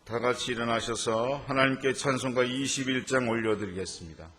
다 같이 일어나셔서 하나님께 찬송가 21장 올려드리겠습니다.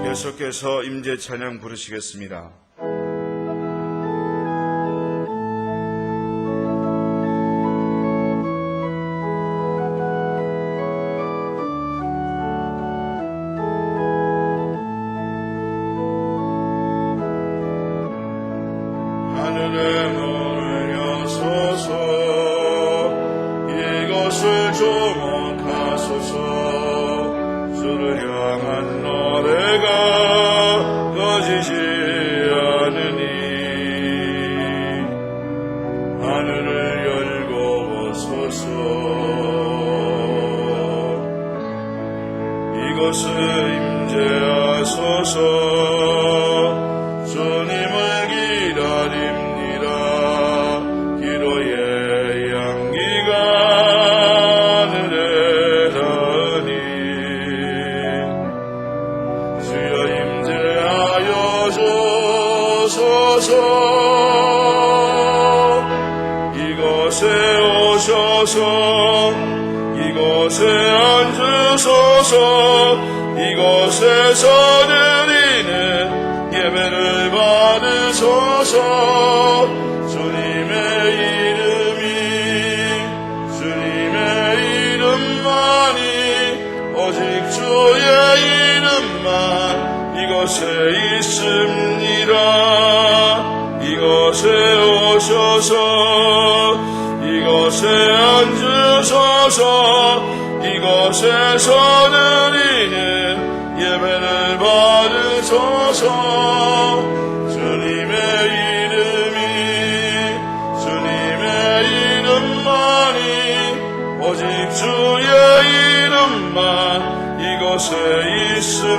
계속해서 임재 찬양 부르시겠습니다. 하늘에 올려서서 이것을 주목하소서. 주를 향한 노래가 꺼지지 않으니 하늘을 열고 오소서. 이곳을 임재하소서. 주님을 기다립니다. 기도의 향기가 하늘에 닿으니 주여 임재하여 주소서. 이곳에 오셔서 이곳에 앉으소서. 이곳에서 드리는 예배를 받으소서. 주님의 이름만이 오직 주의 이름만 이곳에 있습니다. 이곳에 오셔서 이곳에 앉으소서. 이곳에서 드리는 예배를 받으소서. 주님의 이름만이 오직 주의 이름만 이곳에 있습니다.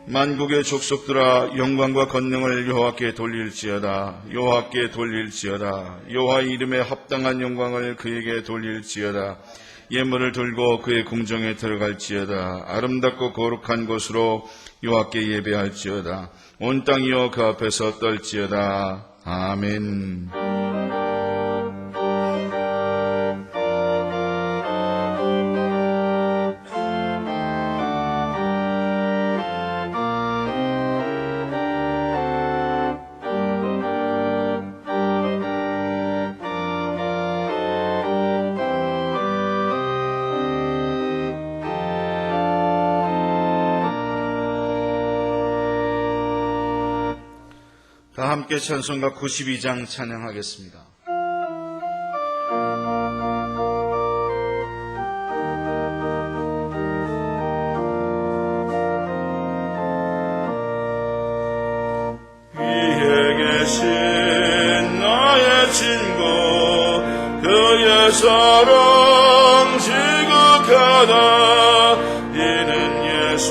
만국의 족속들아 영광과 권능을 여호와께 돌릴지어다. 여호와께 돌릴지어다. 여호와 이름에 합당한 영광을 그에게 돌릴지어다. 예물을 들고 그의 궁정에 들어갈지어다. 아름답고 거룩한 곳으로 여호와께 예배할지어다. 온 땅이여 그 앞에서 떨지어다. 아멘. 다 함께 찬송가 92장 찬양하겠습니다. 위에 계신 나의 친구 그의 사랑 지극하다 이는 예수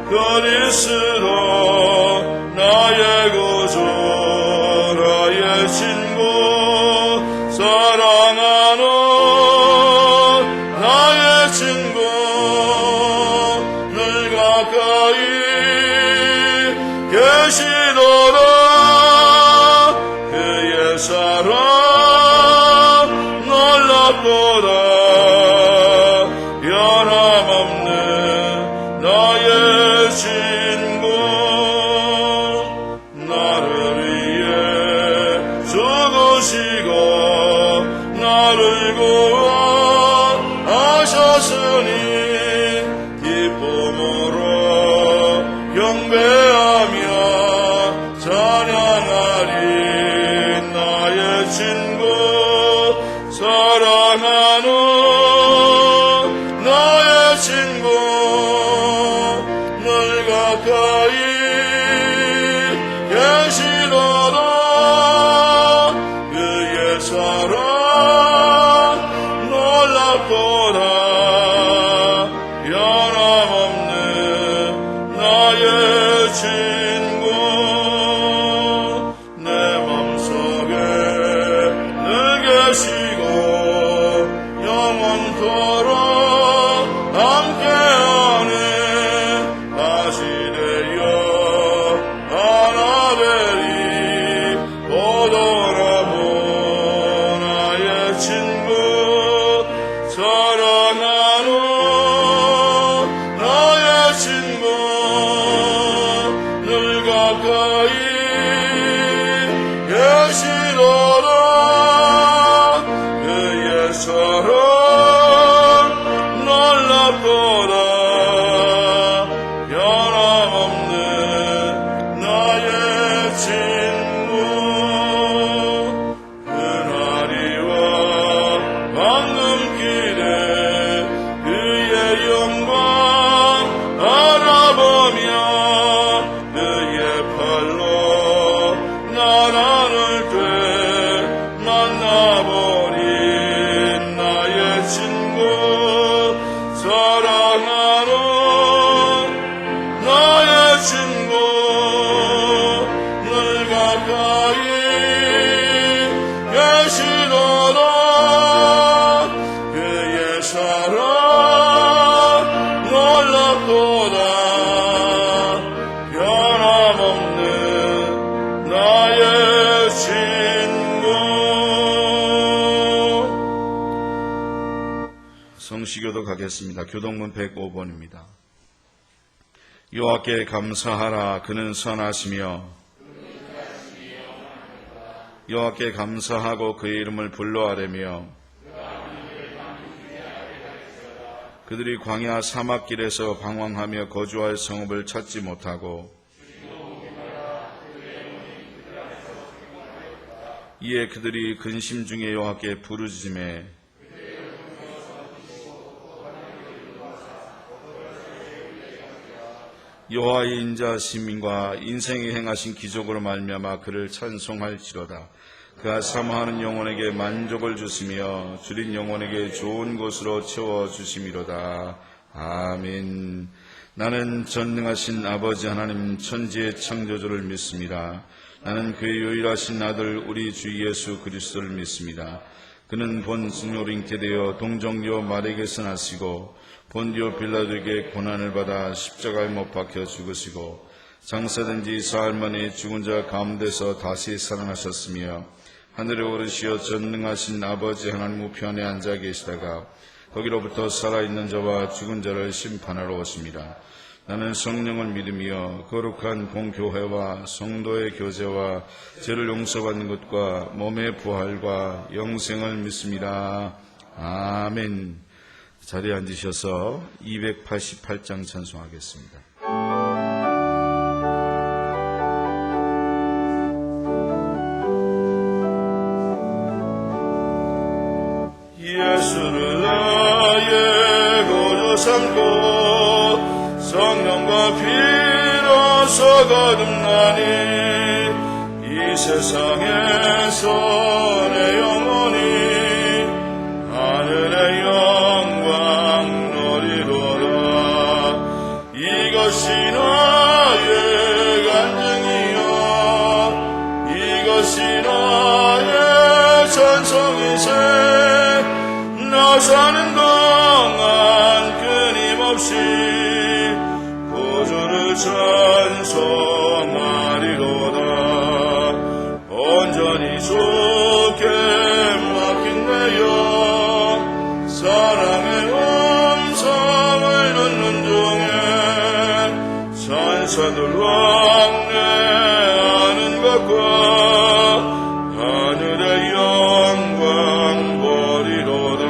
그리스도 나의 구주 나의 친구 사랑하는 나의 친구 늘 가까이 계시도다 그의 사랑 놀랍도다 변함없는 나의 친구 나를 위해 죽으시고 나를 구원하셨으니 기쁨으로 경배하며 찬양하리 나의 친구 사랑하는 나의 친구 늘 가까이 계시도다 그의 사랑 놀랍도다 변함없는 나의 친구 내 맘속에 늘 계시고 영원토록 함께하네 다시 되어 하나되리 보더라보 나의 친구 사랑하는 나의 친구 늘 가까이 계시도다 그의 사랑 놀랍도다 변함없는 나의 친구 그날이와 황금길에 그의 영광 알아보며 그의 팔로 나라를 돼 만나버린 나의 친구 사랑하는 나의 친구 늘 가까이 계시도다 그의 사랑 놀랍도다 변함없는 나의 친구 성시교도 가겠습니다. 교동문 105번입니다. 여호와께 감사하라 그는 선하시며 여호와께 감사하고 그의 이름을 불러아뢰며 그들이 광야 사막길에서 방황하며 거주할 성읍을 찾지 못하고 이에 그들이 근심 중에 여호와께 부르짖음에 여호와의 인자하심과 인생에 행하신 기적으로 말미암아 그를 찬송할지로다. 그가 사모하는 영혼에게 만족을 주시며 줄인 영혼에게 좋은 곳으로 채워주심이로다. 아멘. 나는 전능하신 아버지 하나님 천지의 창조주를 믿습니다. 나는 그의 유일하신 아들 우리 주 예수 그리스도를 믿습니다. 그는 본 증오로 잉태되어 동정녀 마리에게서 나시고 본디오 빌라도에게 고난을 받아 십자가에 못 박혀 죽으시고 장사된 지 사흘 만에 죽은 자 가운데서 다시 살아나셨으며 하늘에 오르시어 전능하신 아버지 하나님 우편에 앉아 계시다가 거기로부터 살아있는 자와 죽은 자를 심판하러 오십니다. 나는 성령을 믿으며 거룩한 공교회와 성도의 교제와 죄를 용서받는 것과 몸의 부활과 영생을 믿습니다. 아멘. 자리에 앉으셔서 288장 찬송하겠습니다. 예수를 나의 구주 삼고 성령과 피로서 거듭나니 이 세상에서 내 영혼이 하늘의 영광 누리로라. 이것이 나의 간증이여 이것이 나의 찬송이세. 나 사는 동안 끊임없이 구주를 찬송하리로다. 온전히 주께 맡긴 내 영 사랑의 음성을 듣는 중에 천사들 왕래하는 것과 하늘의 영광 보리로다.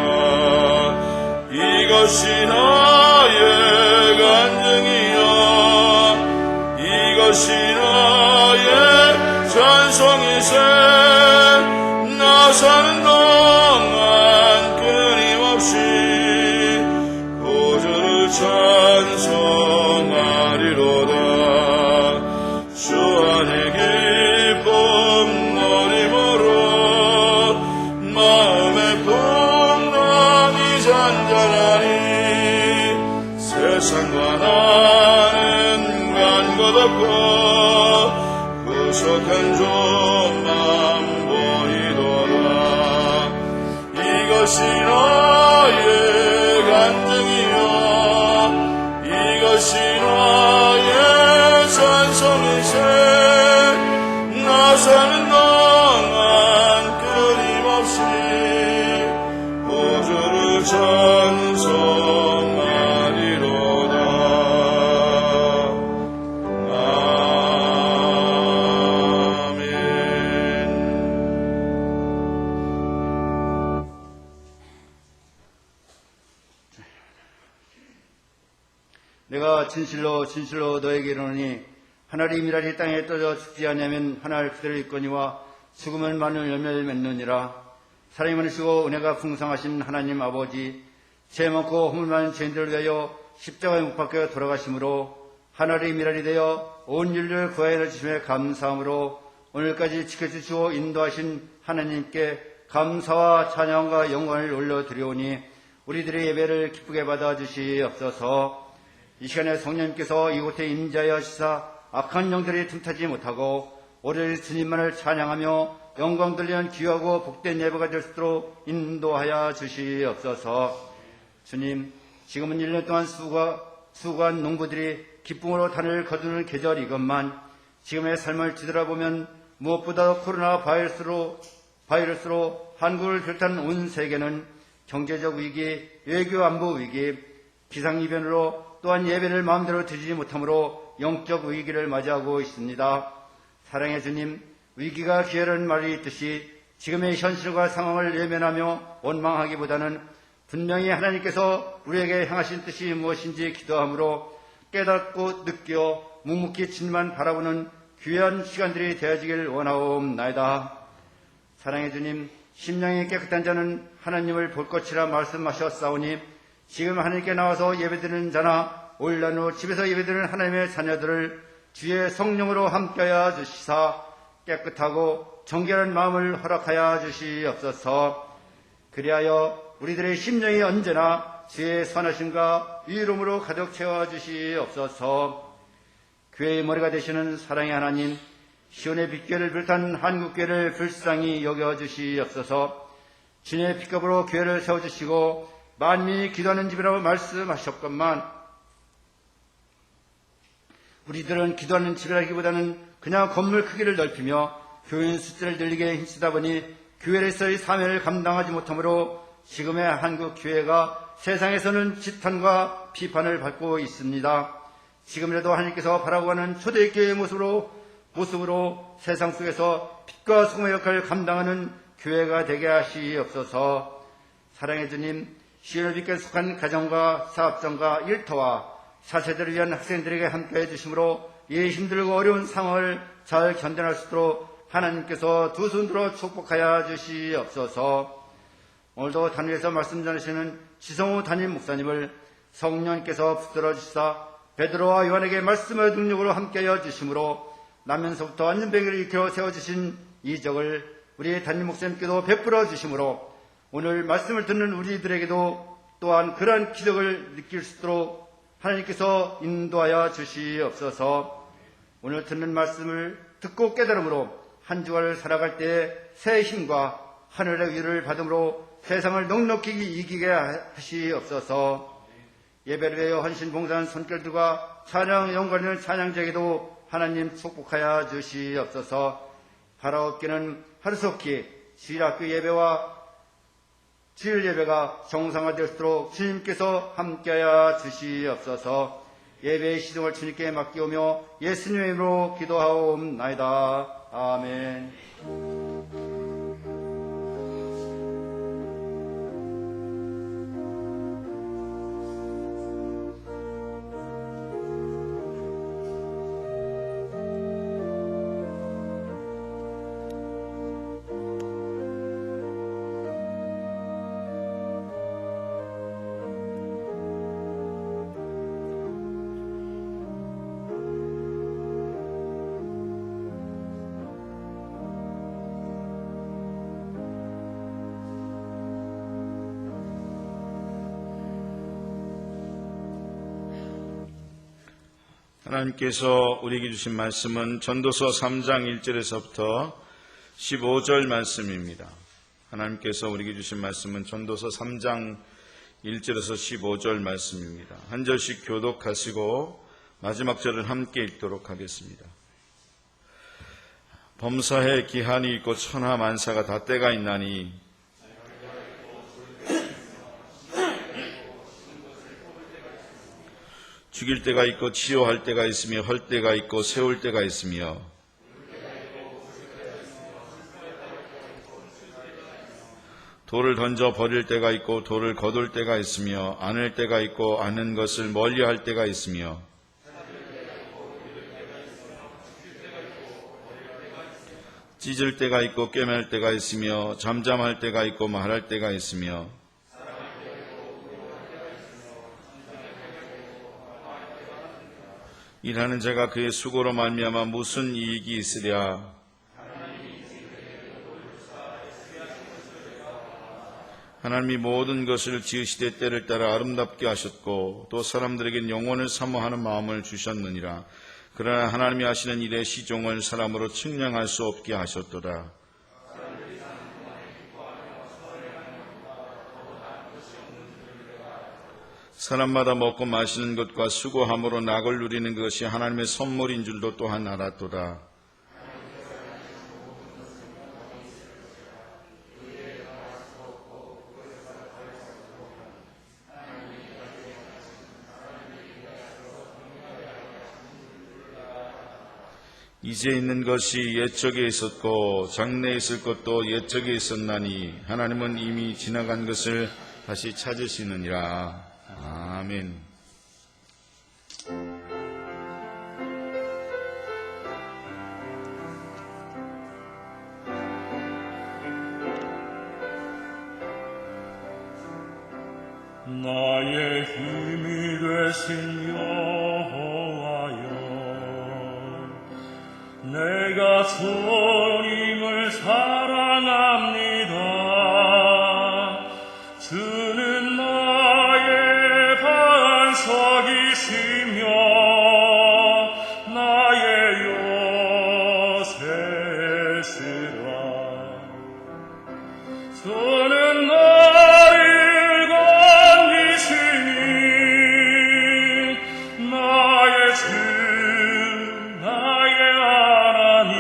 이것이 나의 간증이여 이것이 나의 찬송이세. 나 사는 동안 끊임없이 구주를 찬송하리로다. 주 안에 기쁨 누림으로 마음의 풍랑이 잔잔하니 세상과 나는 간 것 없고 구속한 주만 보이도다. 이것이 나의 간증이여 이것이 나의 찬송이세. 나 사는 동안 끊임없이 구주를 찬송하리로다. 내가 진실로 진실로 너에게 이르노니 하늘이 미랄이 땅에 떨어져 죽지 않으면 하늘 그대로 있거니와 죽으면 많은 열매를 맺느니라. 사랑이 많으시고 은혜가 풍성하신 하나님 아버지, 죄 많고 허물 많은 죄인들을 위하여 십자가에 못 박혀 돌아가심으로 하늘이 미랄이 되어 온 인류를 구하여 주심에 감사함으로 오늘까지 지켜주시고 인도하신 하나님께 감사와 찬양과 영광을 올려드리오니 우리들의 예배를 기쁘게 받아주시옵소서. 이 시간에 성령님께서 이곳에 임재하여 하시사 악한 영들이 틈타지 못하고 오늘 주님만을 찬양하며 영광 돌리는 귀하고 복된 예배가 될 수 있도록 인도하여 주시옵소서. 주님, 지금은 1년 동안 수고한 농부들이 기쁨으로 단을 거두는 계절이건만 지금의 삶을 뒤돌아보면 무엇보다 코로나 바이러스로 한국을 비롯한 온 세계는 경제적 위기, 외교 안보 위기, 기상이변으로 또한 예배를 마음대로 드리지 못하므로 영적 위기를 맞이하고 있습니다. 사랑의 주님, 위기가 기회라는 말이 있듯이 지금의 현실과 상황을 외면하며 원망하기보다는 분명히 하나님께서 우리에게 향하신 뜻이 무엇인지 기도함으로 깨닫고 느껴 묵묵히 주님만 바라보는 귀한 시간들이 되어지길 원하옵나이다. 사랑의 주님, 심령이 깨끗한 자는 하나님을 볼 것이라 말씀하셨사오니 지금 하나님께 나와서 예배드리는 자나 오일날 후 집에서 예배드리는 하나님의 자녀들을 주의 성령으로 함께하여 주시사 깨끗하고 정결한 마음을 허락하여 주시옵소서. 그리하여 우리들의 심령이 언제나 주의 선하심과 위로움으로 가득 채워주시옵소서. 교회의 머리가 되시는 사랑의 하나님, 시온의 빛교회를 비롯한 한국교회를 불쌍히 여겨주시옵소서. 주님의 빛값으로 교회를 세워주시고 만민이 기도하는 집이라고 말씀하셨건만 우리들은 기도하는 집이라기보다는 그냥 건물 크기를 넓히며 교인 숫자를 늘리게 힘쓰다 보니 교회에서의 사명을 감당하지 못하므로 지금의 한국 교회가 세상에서는 지탄과 비판을 받고 있습니다. 지금이라도 하나님께서 바라고 하는 초대교회의 모습으로 세상 속에서 빛과 소금의 역할을 감당하는 교회가 되게 하시옵소서. 사랑의 주님, 시온의 빛에 속한 가정과 사업장과 일터와 4세대를 위한 학생들에게 함께해 주심으로 이 힘들고 어려운 상황을 잘 견뎌낼 수 있도록 하나님께서 두 손으로 축복하여 주시옵소서. 오늘도 단일에서 말씀 전하시는 지성우 담임 목사님을 성령께서 붙들어 주시사 베드로와 요한에게 말씀의 능력으로 함께하여 주심으로 나면서부터 안전병기를 일으켜 세워주신 이적을 우리 담임 목사님께도 베풀어 주심으로 오늘 말씀을 듣는 우리들에게도 또한 그러한 기적을 느낄 수 있도록 하나님께서 인도하여 주시옵소서. 오늘 듣는 말씀을 듣고 깨달음으로 한 주간을 살아갈 때 새 힘과 하늘의 위를 받음으로 세상을 넉넉히 이기게 하시옵소서. 예배를 위하여 헌신 봉사한 손길들과 찬양 영광 있는 찬양자에게도 하나님 축복하여 주시옵소서. 바라옵기는 하루속히 주일학교 예배와 주일 예배가 정상화될수록 주님께서 함께하여 주시옵소서. 예배의 시종을 주님께 맡기오며 예수님의 이름으로 기도하옵나이다. 아멘. 하나님께서 우리에게 주신 말씀은 전도서 3장 1절에서부터 15절 말씀입니다. 하나님께서 우리에게 주신 말씀은 전도서 3장 1절에서 15절 말씀입니다. 한 절씩 교독하시고 마지막 절을 함께 읽도록 하겠습니다. 범사에 기한이 있고 천하 만사가 다 때가 있나니 죽일 때가 있고 치료할 때가 있으며 할 때가 있고 세울 때가 있으며 돌을 던져 버릴 때가 있고 돌을 거둘 때가 있으며 안을 때가 있고 아는 것을 멀리할 때가 있으며 찢을 때가 있고 꿰맬 때가 있으며 잠잠할 때가 있고 말할 때가 있으며 일하는 자가 그의 수고로 말미암아 무슨 이익이 있으랴. 하나님이 모든 것을 지으시되 때를 따라 아름답게 하셨고 또 사람들에겐 영원을 사모하는 마음을 주셨느니라. 그러나 하나님이 하시는 일의 시종을 사람으로 측량할 수 없게 하셨도다. 사람마다 먹고 마시는 것과 수고함으로 낙을 누리는 것이 하나님의 선물인 줄도 또한 알았도다. 이제 있는 것이 옛적에 있었고 장래에 있을 것도 옛적에 있었나니 하나님은 이미 지나간 것을 다시 찾으시느니라. 아멘. 나의 힘이 되신 여호와여, 내가 주님을 사랑합니다. 주는 나의 반석이시며 나의 요새시라. 주는 나를 건지시니 나의 주 나의 하나님.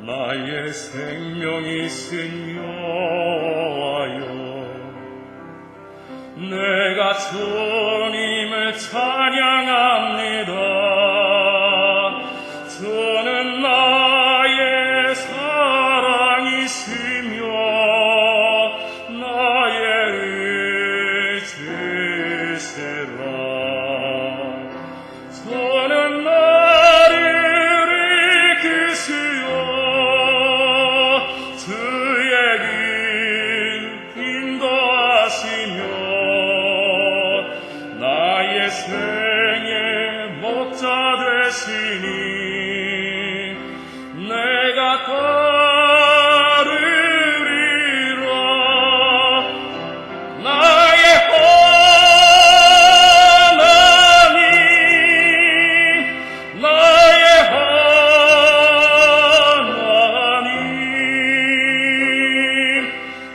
나의 생명이신 여호와여, 내가 주님을 찬양합니다. 주는 나의 사랑이시며 나의 의지시라. 주는 나를 이끄시어 주의 길 인도하시며 나의 생의 목자 되시니 내가 따르리라. 나의 하나님, 나의 하나님,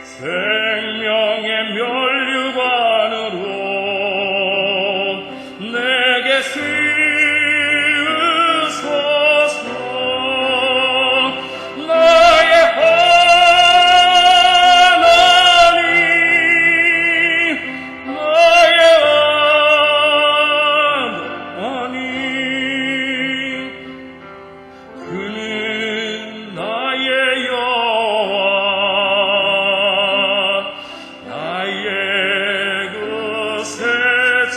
생명의 면류관으로 내게 쓰소서. 나의 하나님, 나의 하나님, 그는 나의 여호와, 나의 구세주.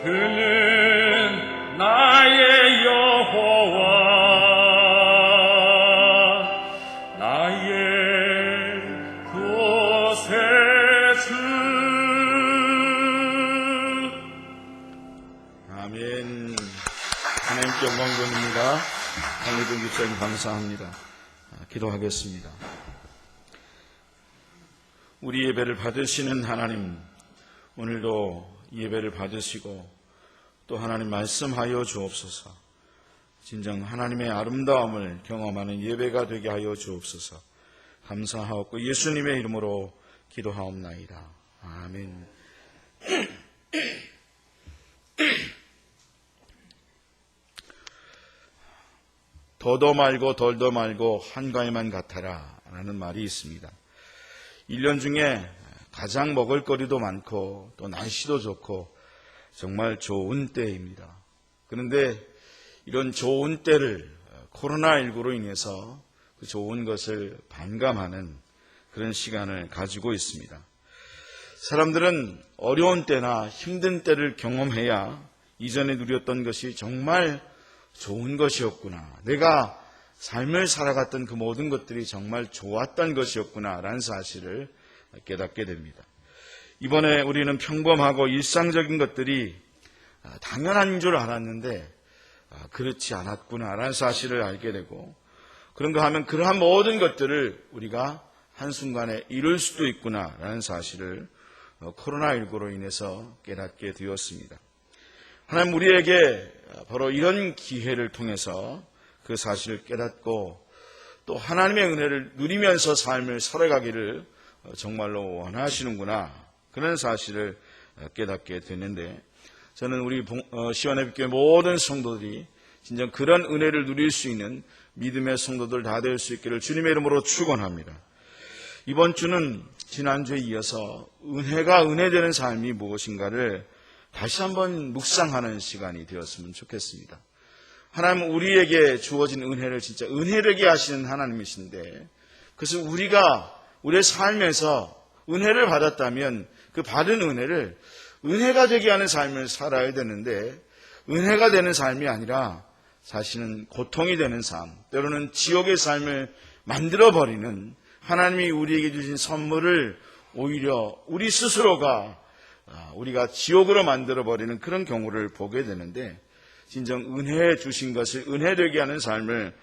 그는 나의 여호와, 나의 구세주. 아멘. 하나님께 영광 돌립니다. 강리동 집사님 감사합니다. 기도하겠습니다. 우리 예배를 받으시는 하나님, 오늘도 예배를 받으시고 또 하나님 말씀하여 주옵소서. 진정 하나님의 아름다움을 경험하는 예배가 되게 하여 주옵소서. 감사하옵고 예수님의 이름으로 기도하옵나이다. 아멘. 더도 말고 덜도 말고 한가위만 같아라 라는 말이 있습니다. 1년 중에 가장 먹을거리도 많고 또 날씨도 좋고 정말 좋은 때입니다. 그런데 이런 좋은 때를 코로나19로 인해서 그 좋은 것을 반감하는 그런 시간을 가지고 있습니다. 사람들은 어려운 때나 힘든 때를 경험해야 이전에 누렸던 것이 정말 좋은 것이었구나, 내가 삶을 살아갔던 그 모든 것들이 정말 좋았던 것이었구나 라는 사실을 깨닫게 됩니다. 이번에 우리는 평범하고 일상적인 것들이 당연한 줄 알았는데 그렇지 않았구나 라는 사실을 알게 되고, 그런가 하면 그러한 모든 것들을 우리가 한순간에 이룰 수도 있구나 라는 사실을 코로나19로 인해서 깨닫게 되었습니다. 하나님 우리에게 바로 이런 기회를 통해서 그 사실을 깨닫고 또 하나님의 은혜를 누리면서 삶을 살아가기를 정말로 원하시는구나, 그런 사실을 깨닫게 됐는데, 저는 우리 시원회교회 모든 성도들이 진정 그런 은혜를 누릴 수 있는 믿음의 성도들 다 될 수 있기를 주님의 이름으로 축원합니다. 이번 주는 지난주에 이어서 은혜가 은혜되는 삶이 무엇인가를 다시 한번 묵상하는 시간이 되었으면 좋겠습니다. 하나님은 우리에게 주어진 은혜를 진짜 은혜되게 하시는 하나님이신데, 그래서 우리가 우리의 삶에서 은혜를 받았다면 그 받은 은혜를 은혜가 되게 하는 삶을 살아야 되는데, 은혜가 되는 삶이 아니라 사실은 고통이 되는 삶, 때로는 지옥의 삶을 만들어버리는, 하나님이 우리에게 주신 선물을 오히려 우리 스스로가 우리가 지옥으로 만들어버리는 그런 경우를 보게 되는데, 진정 은혜 주신 것을 은혜되게 하는 삶을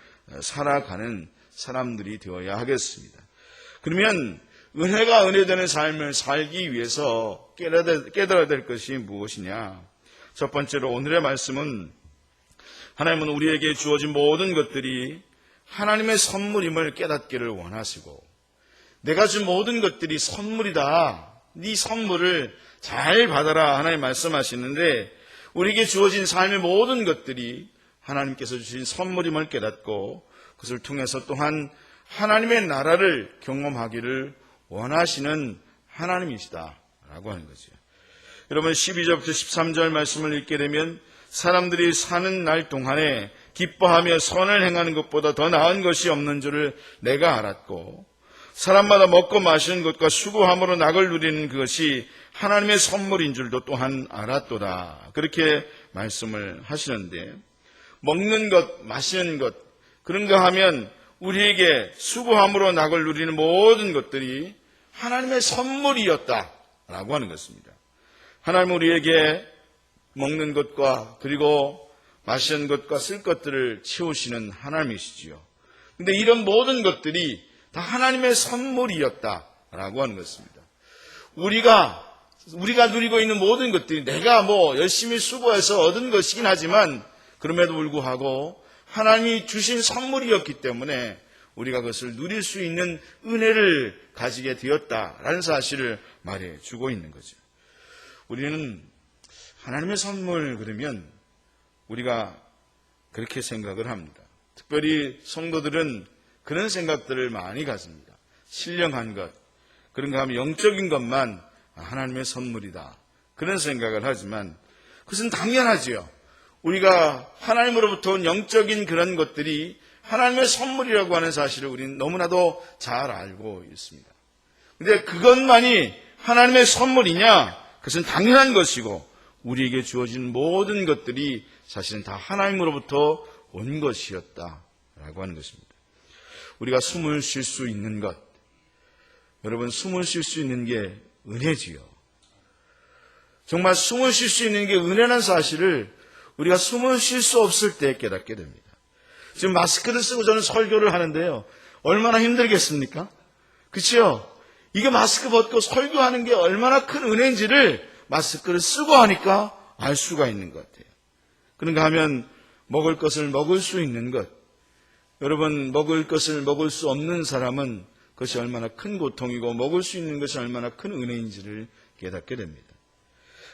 살아가는 사람들이 되어야 하겠습니다. 그러면 은혜가 은혜되는 삶을 살기 위해서 깨달아야 될 것이 무엇이냐? 첫 번째로 오늘의 말씀은, 하나님은 우리에게 주어진 모든 것들이 하나님의 선물임을 깨닫기를 원하시고, 내가 준 모든 것들이 선물이다, 네 선물을 잘 받아라 하나님 말씀하시는데, 우리에게 주어진 삶의 모든 것들이 하나님께서 주신 선물임을 깨닫고 그것을 통해서 또한 하나님의 나라를 경험하기를 원하시는 하나님이시다라고 하는 거죠. 여러분 12절부터 13절 말씀을 읽게 되면 사람들이 사는 날 동안에 기뻐하며 선을 행하는 것보다 더 나은 것이 없는 줄을 내가 알았고 사람마다 먹고 마시는 것과 수고함으로 낙을 누리는 그것이 하나님의 선물인 줄도 또한 알았도다. 그렇게 말씀을 하시는데 먹는 것, 마시는 것 그런가 하면 우리에게 수고함으로 낙을 누리는 모든 것들이 하나님의 선물이었다라고 하는 것입니다. 하나님은 우리에게 먹는 것과 그리고 마시는 것과 쓸 것들을 채우시는 하나님이시지요. 그런데 이런 모든 것들이 다 하나님의 선물이었다라고 하는 것입니다. 우리가 누리고 있는 모든 것들이 내가 열심히 수고해서 얻은 것이긴 하지만 그럼에도 불구하고 하나님이 주신 선물이었기 때문에 우리가 그것을 누릴 수 있는 은혜를 가지게 되었다라는 사실을 말해주고 있는 거죠. 우리는 하나님의 선물 그러면 우리가 그렇게 생각을 합니다. 특별히 성도들은 그런 생각들을 많이 가집니다. 신령한 것, 그런가 하면 영적인 것만 하나님의 선물이다. 그런 생각을 하지만 그것은 당연하지요. 우리가 하나님으로부터 온 영적인 그런 것들이 하나님의 선물이라고 하는 사실을 우리는 너무나도 잘 알고 있습니다. 그런데 그것만이 하나님의 선물이냐? 그것은 당연한 것이고 우리에게 주어진 모든 것들이 사실은 다 하나님으로부터 온 것이었다라고 하는 것입니다. 우리가 숨을 쉴 수 있는 것, 여러분 숨을 쉴 수 있는 게 은혜지요. 정말 숨을 쉴 수 있는 게 은혜라는 사실을 우리가 숨을 쉴 수 없을 때 깨닫게 됩니다. 지금 마스크를 쓰고 저는 설교를 하는데요. 얼마나 힘들겠습니까? 그렇죠? 이게 마스크 벗고 설교하는 게 얼마나 큰 은혜인지를 마스크를 쓰고 하니까 알 수가 있는 것 같아요. 그런가 하면 먹을 것을 먹을 수 있는 것. 여러분 먹을 것을 먹을 수 없는 사람은 그것이 얼마나 큰 고통이고 먹을 수 있는 것이 얼마나 큰 은혜인지를 깨닫게 됩니다.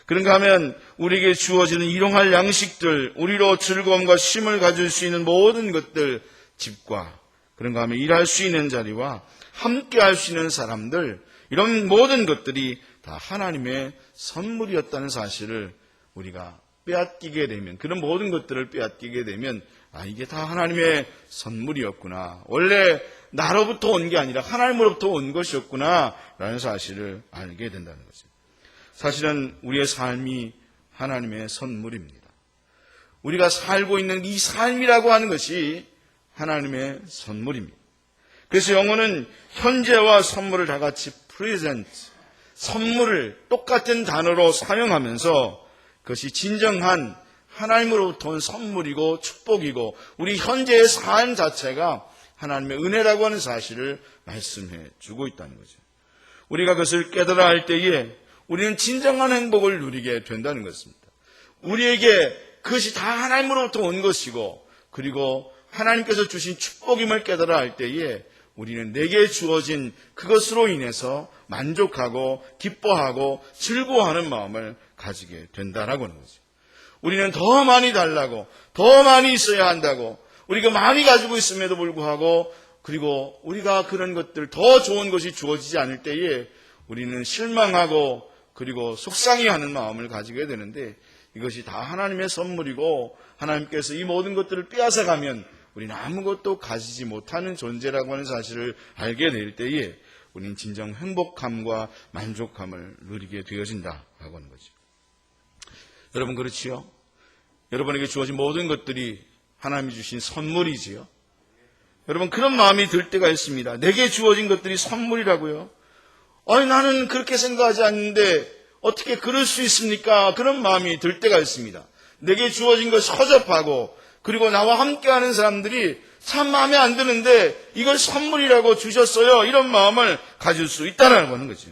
그런가 하면 우리에게 주어지는 일용할 양식들, 우리로 즐거움과 쉼을 가질 수 있는 모든 것들, 집과 그런가 하면 일할 수 있는 자리와 함께 할 수 있는 사람들, 이런 모든 것들이 다 하나님의 선물이었다는 사실을 우리가 빼앗기게 되면, 그런 모든 것들을 빼앗기게 되면 이게 다 하나님의 선물이었구나. 원래 나로부터 온 게 아니라 하나님으로부터 온 것이었구나 라는 사실을 알게 된다는 거죠. 사실은 우리의 삶이 하나님의 선물입니다. 우리가 살고 있는 이 삶이라고 하는 것이 하나님의 선물입니다. 그래서 영어는 현재와 선물을 다 같이 present, 선물을 똑같은 단어로 사용하면서 그것이 진정한 하나님으로부터 온 선물이고 축복이고 우리 현재의 삶 자체가 하나님의 은혜라고 하는 사실을 말씀해 주고 있다는 거죠. 우리가 그것을 깨달아 할 때에 우리는 진정한 행복을 누리게 된다는 것입니다. 우리에게 그것이 다 하나님으로부터 온 것이고 그리고 하나님께서 주신 축복임을 깨달아 할 때에 우리는 내게 주어진 그것으로 인해서 만족하고 기뻐하고 즐거워하는 마음을 가지게 된다라고 하는 거죠. 우리는 더 많이 달라고 더 많이 있어야 한다고 우리가 많이 가지고 있음에도 불구하고 그리고 우리가 그런 것들 더 좋은 것이 주어지지 않을 때에 우리는 실망하고 그리고 속상해하는 마음을 가지게 되는데 이것이 다 하나님의 선물이고 하나님께서 이 모든 것들을 빼앗아가면 우리는 아무것도 가지지 못하는 존재라고 하는 사실을 알게 될 때에 우리는 진정 행복함과 만족함을 누리게 되어진다라고 하는 거죠. 여러분 그렇지요? 여러분에게 주어진 모든 것들이 하나님이 주신 선물이지요. 여러분 그런 마음이 들 때가 있습니다. 내게 주어진 것들이 선물이라고요? 나는 그렇게 생각하지 않는데 어떻게 그럴 수 있습니까? 그런 마음이 들 때가 있습니다. 내게 주어진 것이 허접하고 그리고 나와 함께하는 사람들이 참 마음에 안 드는데 이걸 선물이라고 주셨어요. 이런 마음을 가질 수 있다는 거는 거죠.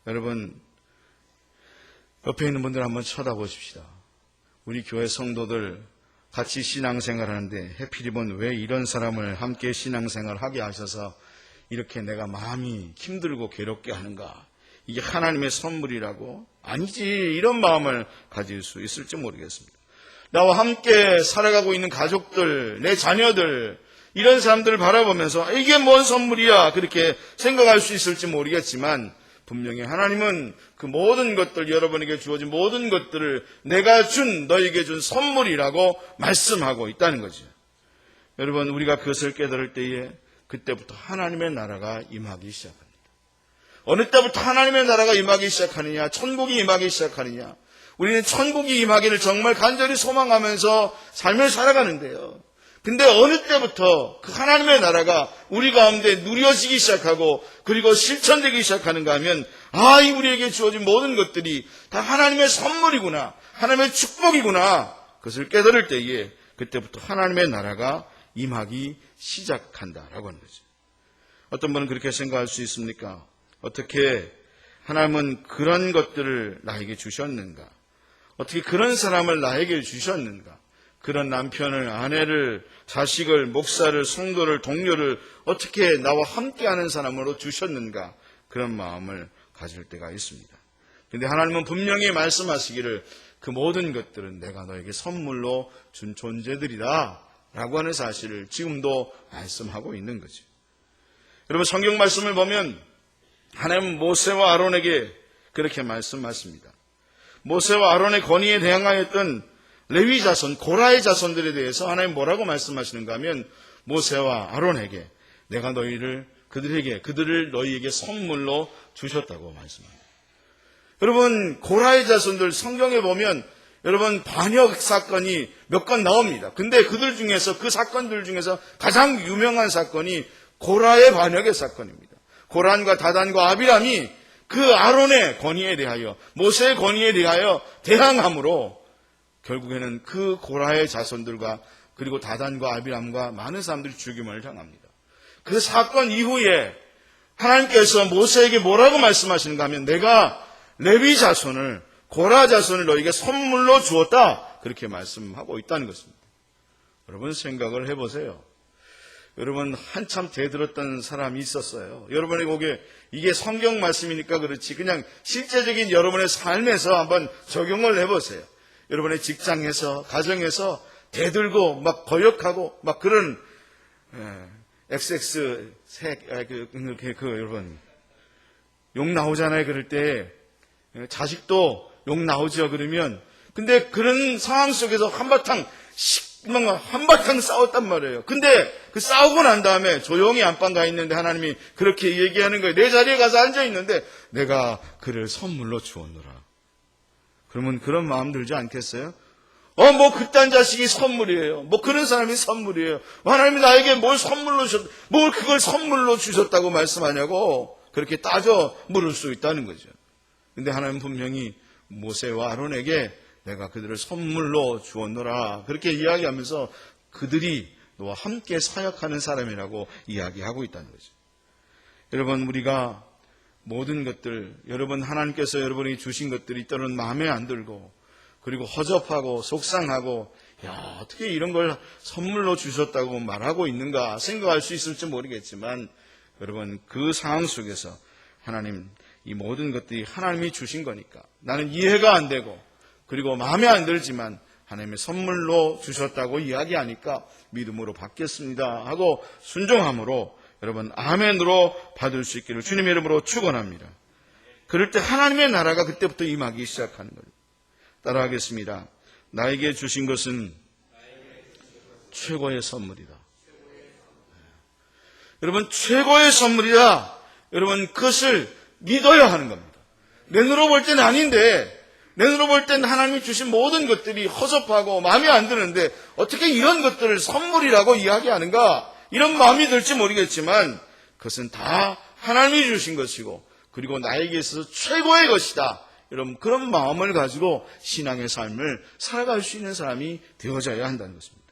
여러분 옆에 있는 분들 한번 쳐다보십시다. 우리 교회 성도들 같이 신앙생활하는데 해필이면 왜 이런 사람을 함께 신앙생활 하게 하셔서 이렇게 내가 마음이 힘들고 괴롭게 하는가? 이게 하나님의 선물이라고? 아니지. 이런 마음을 가질 수 있을지 모르겠습니다. 나와 함께 살아가고 있는 가족들, 내 자녀들, 이런 사람들을 바라보면서 이게 뭔 선물이야 그렇게 생각할 수 있을지 모르겠지만 분명히 하나님은 그 모든 것들, 여러분에게 주어진 모든 것들을 내가 너에게 준 선물이라고 말씀하고 있다는 거죠. 여러분, 우리가 그것을 깨달을 때에 그때부터 하나님의 나라가 임하기 시작합니다. 어느 때부터 하나님의 나라가 임하기 시작하느냐, 천국이 임하기 시작하느냐. 우리는 천국이 임하기를 정말 간절히 소망하면서 삶을 살아가는데요. 근데 어느 때부터 그 하나님의 나라가 우리 가운데 누려지기 시작하고 그리고 실천되기 시작하는가 하면 이 우리에게 주어진 모든 것들이 다 하나님의 선물이구나, 하나님의 축복이구나, 그것을 깨달을 때에 그때부터 하나님의 나라가 임하기 시작한다라고 하는 거죠. 어떤 분은 그렇게 생각할 수 있습니까? 어떻게 하나님은 그런 것들을 나에게 주셨는가? 어떻게 그런 사람을 나에게 주셨는가? 그런 남편을, 아내를, 자식을, 목사를, 성도를, 동료를 어떻게 나와 함께하는 사람으로 주셨는가? 그런 마음을 가질 때가 있습니다. 그런데 하나님은 분명히 말씀하시기를 그 모든 것들은 내가 너에게 선물로 준 존재들이다 라고 하는 사실을 지금도 말씀하고 있는 거죠. 여러분, 성경 말씀을 보면 하나님은 모세와 아론에게 그렇게 말씀하십니다. 모세와 아론의 권위에 대항하였던 레위 자손, 고라의 자손들에 대해서 하나님 뭐라고 말씀하시는가 하면 모세와 아론에게 내가 그들을 너희에게 선물로 주셨다고 말씀합니다. 여러분, 고라의 자손들 성경에 보면 여러분 반역 사건이 몇 건 나옵니다. 근데 그 사건들 중에서 가장 유명한 사건이 고라의 반역의 사건입니다. 고란과 다단과 아비람이 그 아론의 권위에 대하여, 모세의 권위에 대하여 대항함으로 결국에는 그 고라의 자손들과 그리고 다단과 아비람과 많은 사람들이 죽임을 당합니다. 그 사건 이후에 하나님께서 모세에게 뭐라고 말씀하시는가 하면 내가 레위 자손을, 고라 자손을 너에게 선물로 주었다, 그렇게 말씀하고 있다는 것입니다. 여러분 생각을 해보세요. 여러분 한참 대들었던 사람이 있었어요. 여러분의 보기에 이게 성경 말씀이니까 그렇지 그냥 실제적인 여러분의 삶에서 한번 적용을 해보세요. 여러분의 직장에서, 가정에서 대들고 막 거역하고 막 그런 XX 여러분 욕 나오잖아요. 그럴 때 자식도 욕 나오죠. 그러면 근데 그런 상황 속에서 한바탕 싸웠단 말이에요. 근데 그 싸우고 난 다음에 조용히 안방 가 있는데 하나님이 그렇게 얘기하는 거예요. 내 자리에 가서 앉아 있는데 내가 그를 선물로 주었노라. 그러면 그런 마음 들지 않겠어요? 그딴 자식이 선물이에요. 그런 사람이 선물이에요. 하나님이 나에게 뭘 그걸 선물로 주셨다고 말씀하냐고 그렇게 따져 물을 수 있다는 거죠. 근데 하나님은 분명히 모세와 아론에게 내가 그들을 선물로 주었노라 그렇게 이야기하면서 그들이 너와 함께 사역하는 사람이라고 이야기하고 있다는 거죠. 여러분, 우리가 모든 것들, 여러분 하나님께서 여러분이 주신 것들이 때로는 마음에 안 들고 그리고 허접하고 속상하고 어떻게 이런 걸 선물로 주셨다고 말하고 있는가 생각할 수 있을지 모르겠지만 여러분 그 상황 속에서 하나님 이 모든 것들이 하나님이 주신 거니까 나는 이해가 안 되고 그리고 마음에 안 들지만 하나님의 선물로 주셨다고 이야기하니까 믿음으로 받겠습니다 하고 순종함으로 여러분 아멘으로 받을 수 있기를 주님의 이름으로 축원합니다. 그럴 때 하나님의 나라가 그때부터 임하기 시작하는 거예요. 따라하겠습니다. 나에게 주신 것은 최고의 선물이다. 여러분 최고의 선물이다. 여러분 그것을 믿어야 하는 겁니다. 내 눈으로 볼 때는 아닌데 내 눈으로 볼 때는 하나님이 주신 모든 것들이 허접하고 마음에 안 드는데 어떻게 이런 것들을 선물이라고 이야기하는가 이런 마음이 들지 모르겠지만 그것은 다 하나님이 주신 것이고 그리고 나에게 있어서 최고의 것이다. 여러분 그런 마음을 가지고 신앙의 삶을 살아갈 수 있는 사람이 되어져야 한다는 것입니다.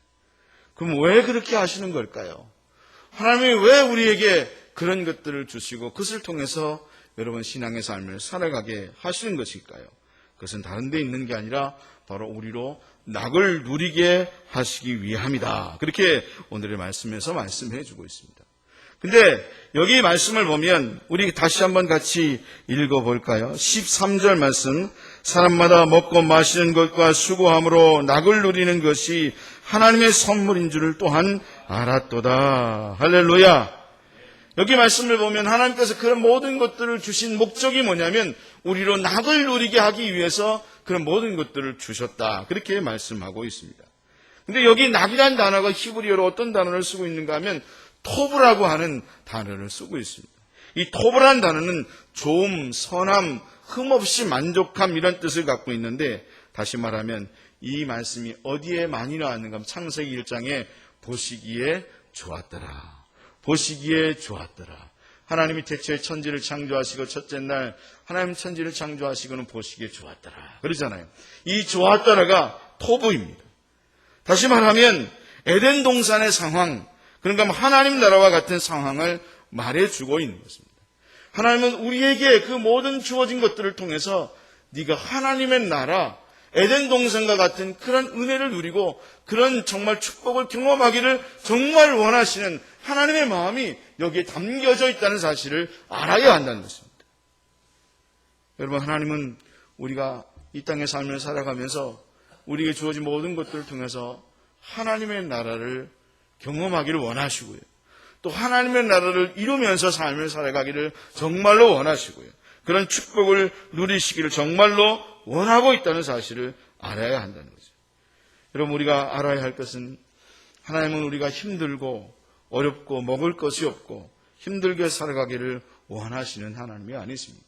그럼 왜 그렇게 하시는 걸까요? 하나님이 왜 우리에게 그런 것들을 주시고 그것을 통해서 여러분 신앙의 삶을 살아가게 하시는 것일까요? 그것은 다른 데 있는 게 아니라 바로 우리로 낙을 누리게 하시기 위함이다. 그렇게 오늘의 말씀에서 말씀해 주고 있습니다. 근데 여기 말씀을 보면 우리 다시 한번 같이 읽어볼까요? 13절 말씀 사람마다 먹고 마시는 것과 수고함으로 낙을 누리는 것이 하나님의 선물인 줄을 또한 알았도다. 할렐루야. 여기 말씀을 보면 하나님께서 그런 모든 것들을 주신 목적이 뭐냐면 우리로 낙을 누리게 하기 위해서 그런 모든 것들을 주셨다. 그렇게 말씀하고 있습니다. 근데 여기 낙이라는 단어가 히브리어로 어떤 단어를 쓰고 있는가 하면 토브라고 하는 단어를 쓰고 있습니다. 이 토브라는 단어는 좋음, 선함, 흠없이 만족함 이런 뜻을 갖고 있는데 다시 말하면 이 말씀이 어디에 많이 나왔는가 하면 창세기 1장에 보시기에 좋았더라. 보시기에 좋았더라. 하나님이 태초에 천지를 창조하시고 첫째 날 하나님 천지를 창조하시고는 보시기에 좋았더라. 그러잖아요. 이 좋았더라가 토부입니다. 다시 말하면 에덴 동산의 상황, 그러니까 하나님 나라와 같은 상황을 말해주고 있는 것입니다. 하나님은 우리에게 그 모든 주어진 것들을 통해서 네가 하나님의 나라, 에덴 동산과 같은 그런 은혜를 누리고 그런 정말 축복을 경험하기를 정말 원하시는 하나님의 마음이 여기에 담겨져 있다는 사실을 알아야 한다는 것입니다. 여러분, 하나님은 우리가 이 땅의 삶을 살아가면서 우리에게 주어진 모든 것들을 통해서 하나님의 나라를 경험하기를 원하시고요. 또 하나님의 나라를 이루면서 삶을 살아가기를 정말로 원하시고요. 그런 축복을 누리시기를 정말로 원하고 있다는 사실을 알아야 한다는 거죠. 여러분, 우리가 알아야 할 것은 하나님은 우리가 힘들고 어렵고 먹을 것이 없고 힘들게 살아가기를 원하시는 하나님이 아니십니다.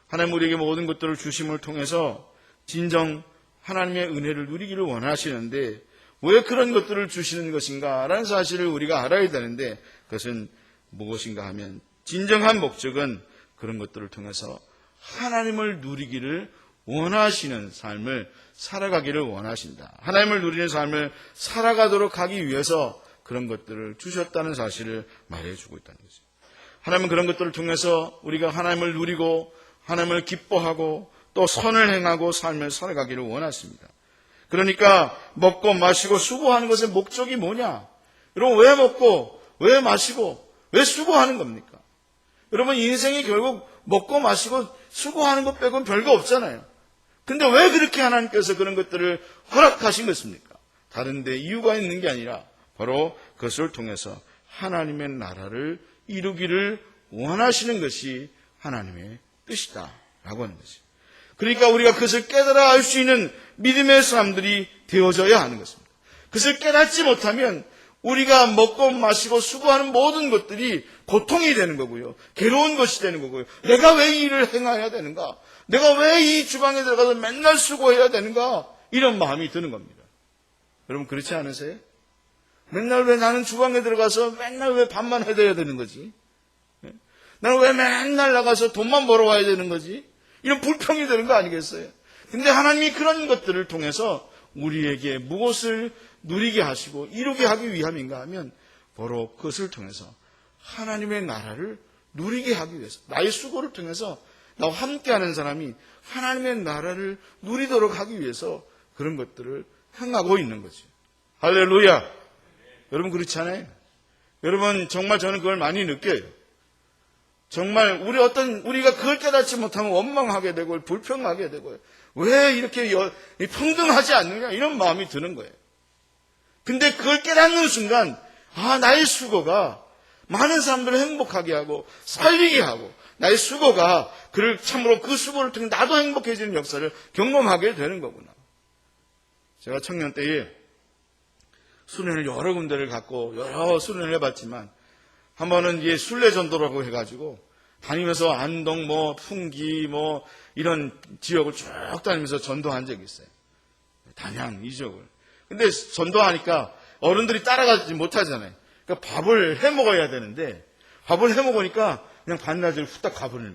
하나님 우리에게 모든 것들을 주심을 통해서 진정 하나님의 은혜를 누리기를 원하시는데 왜 그런 것들을 주시는 것인가 라는 사실을 우리가 알아야 되는데 그것은 무엇인가 하면 진정한 목적은 그런 것들을 통해서 하나님을 누리기를 원하시는 삶을 살아가기를 원하신다. 하나님을 누리는 삶을 살아가도록 하기 위해서 그런 것들을 주셨다는 사실을 말해주고 있다는 거죠. 하나님은 그런 것들을 통해서 우리가 하나님을 누리고 하나님을 기뻐하고 또 선을 행하고 삶을 살아가기를 원하십니다. 그러니까 먹고 마시고 수고하는 것의 목적이 뭐냐? 여러분, 왜 먹고 왜 마시고 왜 수고하는 겁니까? 여러분, 인생이 결국 먹고 마시고 수고하는 것 빼고는 별거 없잖아요. 근데 왜 그렇게 하나님께서 그런 것들을 허락하신 것입니까? 다른 데 이유가 있는 게 아니라 바로 그것을 통해서 하나님의 나라를 이루기를 원하시는 것이 하나님의 뜻이다 라고 하는 거죠. 그러니까 우리가 그것을 깨달아 알 수 있는 믿음의 사람들이 되어져야 하는 것입니다. 그것을 깨닫지 못하면 우리가 먹고 마시고 수고하는 모든 것들이 고통이 되는 거고요. 괴로운 것이 되는 거고요. 내가 왜 이 일을 행해야 되는가? 내가 왜 이 주방에 들어가서 맨날 수고해야 되는가? 이런 마음이 드는 겁니다. 여러분, 그렇지 않으세요? 맨날 왜 나는 주방에 들어가서 맨날 왜 밥만 해야 되는 거지? 나는 왜 맨날 나가서 돈만 벌어와야 되는 거지? 이런 불평이 되는 거 아니겠어요? 근데 하나님이 그런 것들을 통해서 우리에게 무엇을 누리게 하시고 이루게 하기 위함인가 하면 바로 그것을 통해서 하나님의 나라를 누리게 하기 위해서 나의 수고를 통해서 나와 함께하는 사람이 하나님의 나라를 누리도록 하기 위해서 그런 것들을 행하고 있는 거죠. 할렐루야. 여러분, 그렇지 않아요? 여러분, 정말 저는 그걸 많이 느껴요. 정말 우리가 그걸 깨닫지 못하면 원망하게 되고 불평하게 되고 왜 이렇게 평등하지 않느냐 이런 마음이 드는 거예요. 근데 그걸 깨닫는 순간 나의 수고가 많은 사람들을 행복하게 하고 살리게 하고 나의 수고가 그를 참으로 그 수고를 통해 나도 행복해지는 역사를 경험하게 되는 거구나. 제가 청년 때에 수련을 여러 군데를 갖고 여러 수련을 해봤지만 한 번은 순례전도라고 해가지고 다니면서 안동, 풍기, 이런 지역을 쭉 다니면서 전도한 적이 있어요. 단양 이 지역을. 근데 전도하니까 어른들이 따라가지 못하잖아요. 그러니까 밥을 해 먹어야 되는데 밥을 해 먹으니까 그냥 반나절 후딱 가버리는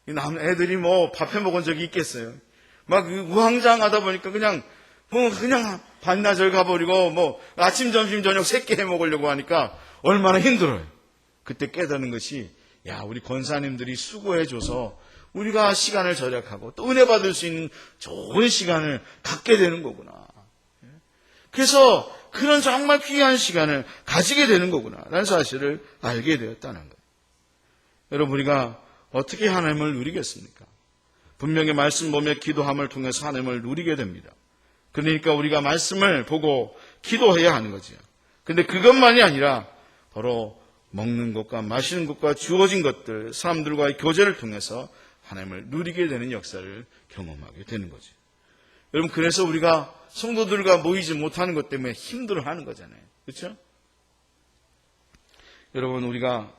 거예요. 애들이 밥 해 먹은 적이 있겠어요. 막 우왕좌왕하다 보니까 그냥 반나절 가버리고 아침, 점심, 저녁 3끼 해 먹으려고 하니까 얼마나 힘들어요. 그때 깨닫는 것이 우리 권사님들이 수고해줘서 우리가 시간을 절약하고 또 은혜 받을 수 있는 좋은 시간을 갖게 되는 거구나. 그래서 그런 정말 귀한 시간을 가지게 되는 거구나 라는 사실을 알게 되었다는 거예요. 여러분, 우리가 어떻게 하나님을 누리겠습니까? 분명히 말씀 보며 기도함을 통해서 하나님을 누리게 됩니다. 그러니까 우리가 말씀을 보고 기도해야 하는 거지요. 근데 그것만이 아니라 바로 먹는 것과 마시는 것과 주어진 것들, 사람들과의 교제를 통해서 하나님을 누리게 되는 역사를 경험하게 되는 거죠. 여러분, 그래서 우리가 성도들과 모이지 못하는 것 때문에 힘들어하는 거잖아요. 그렇죠? 여러분, 우리가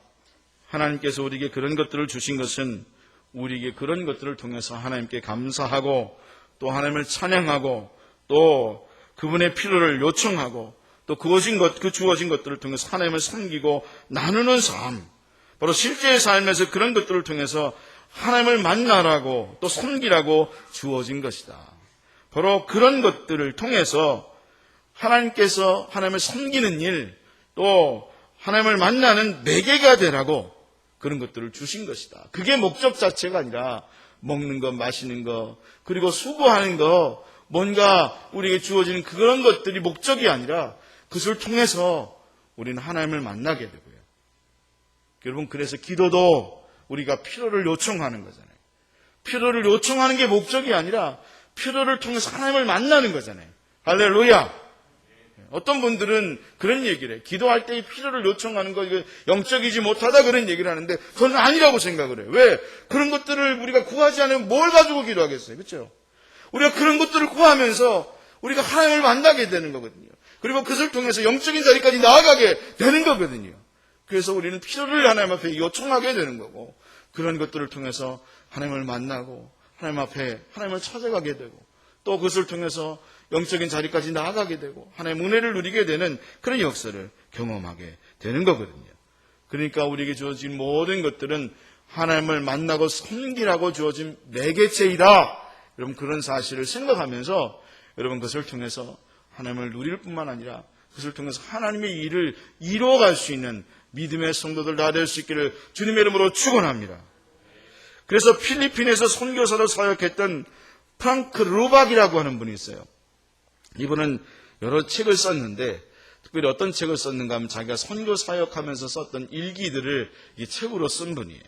하나님께서 우리에게 그런 것들을 주신 것은 우리에게 그런 것들을 통해서 하나님께 감사하고 또 하나님을 찬양하고 또 그분의 필요를 요청하고 또 그 주어진 것들을 통해서 하나님을 섬기고 나누는 삶, 바로 실제의 삶에서 그런 것들을 통해서 하나님을 만나라고 또 섬기라고 주어진 것이다. 바로 그런 것들을 통해서 하나님께서 하나님을 섬기는 일, 또 하나님을 만나는 매개가 되라고 그런 것들을 주신 것이다. 그게 목적 자체가 아니라 먹는 것, 마시는 것, 그리고 수고하는 것, 뭔가 우리에게 주어지는 그런 것들이 목적이 아니라 그것을 통해서 우리는 하나님을 만나게 되고요. 여러분, 그래서 기도도 우리가 필요를 요청하는 거잖아요. 필요를 요청하는 게 목적이 아니라 필요를 통해서 하나님을 만나는 거잖아요. 할렐루야! 어떤 분들은 그런 얘기를 해요. 기도할 때 필요를 요청하는 거 이거 영적이지 못하다 그런 얘기를 하는데 저는 아니라고 생각을 해요. 왜? 그런 것들을 우리가 구하지 않으면 뭘 가지고 기도하겠어요? 그렇죠? 우리가 그런 것들을 구하면서 우리가 하나님을 만나게 되는 거거든요. 그리고 그것을 통해서 영적인 자리까지 나아가게 되는 거거든요. 그래서 우리는 필요를 하나님 앞에 요청하게 되는 거고 그런 것들을 통해서 하나님을 만나고 하나님 앞에 하나님을 찾아가게 되고 또 그것을 통해서 영적인 자리까지 나아가게 되고 하나님의 은혜를 누리게 되는 그런 역사를 경험하게 되는 거거든요. 그러니까 우리에게 주어진 모든 것들은 하나님을 만나고 섬기라고 주어진 매개체이다. 여러분, 그런 사실을 생각하면서 여러분 그것을 통해서 하나님을 누릴 뿐만 아니라 그것을 통해서 하나님의 일을 이루어갈 수 있는 믿음의 성도들 다 될 수 있기를 주님의 이름으로 축원합니다. 그래서 필리핀에서 선교사로 사역했던 프랑크 루박이라고 하는 분이 있어요. 이분은 여러 책을 썼는데 특별히 어떤 책을 썼는가 하면 자기가 선교 사역하면서 썼던 일기들을 이 책으로 쓴 분이에요.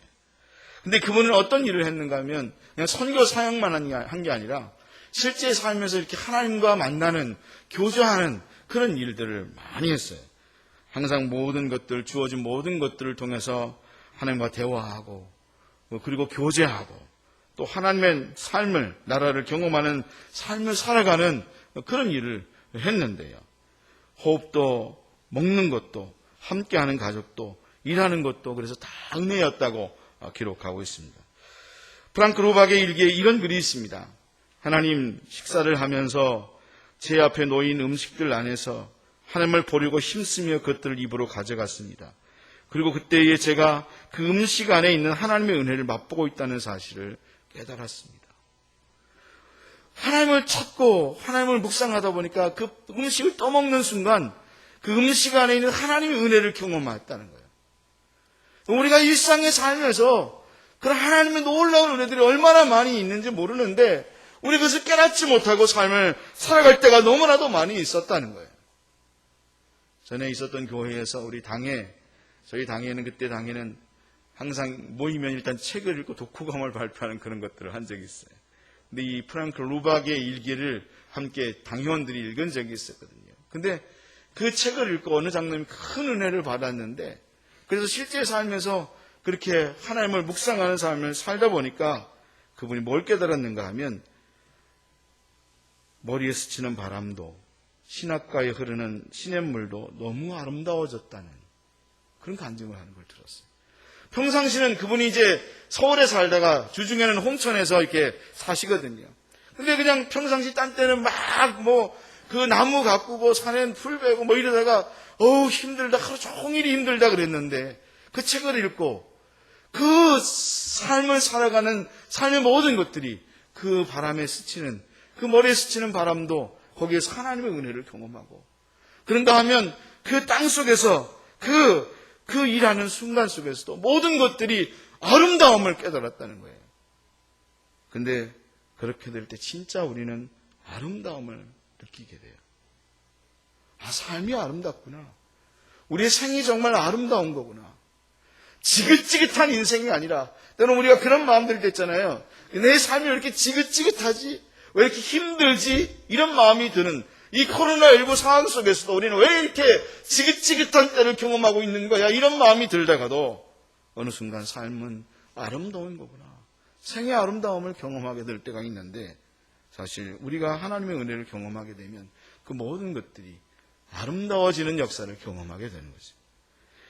근데 그분은 어떤 일을 했는가 하면 그냥 선교 사역만 한 게 아니라 실제 삶에서 이렇게 하나님과 만나는, 교제하는 그런 일들을 많이 했어요. 항상 모든 것들, 주어진 모든 것들을 통해서 하나님과 대화하고 그리고 교제하고 또 하나님의 삶을, 나라를 경험하는 삶을 살아가는 그런 일을 했는데요. 호흡도 먹는 것도 함께하는 가족도 일하는 것도 그래서 다 은혜였다고 기록하고 있습니다. 프랑크 루박의 일기에 이런 글이 있습니다. 하나님, 식사를 하면서 제 앞에 놓인 음식들 안에서 하나님을 보려고 힘쓰며 그것들을 입으로 가져갔습니다. 그리고 그때에 제가 그 음식 안에 있는 하나님의 은혜를 맛보고 있다는 사실을 깨달았습니다. 하나님을 찾고 하나님을 묵상하다 보니까 그 음식을 떠먹는 순간 그 음식 안에 있는 하나님의 은혜를 경험했다는 거예요. 우리가 일상의 삶에서 그런 하나님의 놀라운 은혜들이 얼마나 많이 있는지 모르는데 우리 그것을 깨닫지 못하고 삶을 살아갈 때가 너무나도 많이 있었다는 거예요. 전에 있었던 교회에서 저희 당회는 그때 당회는 항상 모이면 일단 책을 읽고 독후감을 발표하는 그런 것들을 한 적이 있어요. 근데 이 프랑크 루박의 일기를 함께 당회원들이 읽은 적이 있었거든요. 근데 그 책을 읽고 어느 장로님이 큰 은혜를 받았는데 그래서 실제 삶에서 그렇게 하나님을 묵상하는 삶을 살다 보니까 그분이 뭘 깨달았는가 하면 머리에 스치는 바람도 신학가에 흐르는 시냇물도 너무 아름다워졌다는 그런 간증을 하는 걸 들었어요. 평상시는 그분이 이제 서울에 살다가 주중에는 홍천에서 이렇게 사시거든요. 근데 그냥 평상시 딴 때는 막 그 나무 가꾸고 산엔 풀 베고 이러다가 힘들다, 하루 종일이 힘들다 그랬는데 그 책을 읽고 그 삶을 살아가는 삶의 모든 것들이 그 바람에 스치는 그 머리에 스치는 바람도 거기에서 하나님의 은혜를 경험하고 그런가 하면 그 땅 속에서 그 일하는 순간 속에서도 모든 것들이 아름다움을 깨달았다는 거예요. 근데 그렇게 될 때 진짜 우리는 아름다움을 느끼게 돼요. 삶이 아름답구나. 우리의 생이 정말 아름다운 거구나. 지긋지긋한 인생이 아니라, 때로는 우리가 그런 마음들이 됐잖아요. 내 삶이 왜 이렇게 지긋지긋하지? 왜 이렇게 힘들지? 이런 마음이 드는 이 코로나19 상황 속에서도 우리는 왜 이렇게 지긋지긋한 때를 경험하고 있는 거야? 이런 마음이 들다가도 어느 순간 삶은 아름다운 거구나. 생의 아름다움을 경험하게 될 때가 있는데, 사실 우리가 하나님의 은혜를 경험하게 되면 그 모든 것들이 아름다워지는 역사를 경험하게 되는 거죠.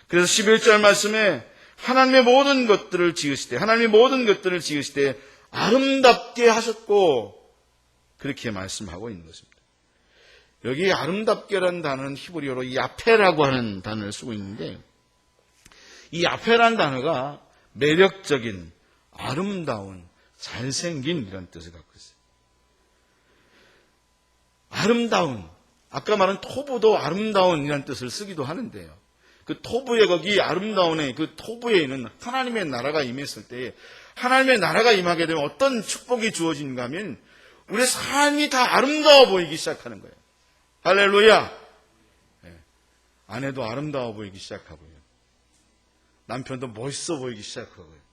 그래서 11절 말씀에 하나님의 모든 것들을 지으시되, 하나님의 모든 것들을 지으시되 아름답게 하셨고, 그렇게 말씀하고 있는 것입니다. 여기 아름답게라는 단어는 히브리어로 야페라고 하는 단어를 쓰고 있는데, 이 야페라는 단어가 매력적인, 아름다운, 잘생긴 이런 뜻을 갖고 있어요. 아름다운, 아까 말한 토부도 아름다운 이라는 뜻을 쓰기도 하는데요. 그 토부에 거기 아름다운의 그 토부에 있는 하나님의 나라가 임했을 때, 하나님의 나라가 임하게 되면 어떤 축복이 주어지는가 하면 우리의 삶이 다 아름다워 보이기 시작하는 거예요. 할렐루야. 네. 아내도 아름다워 보이기 시작하고요. 남편도 멋있어 보이기 시작하고요.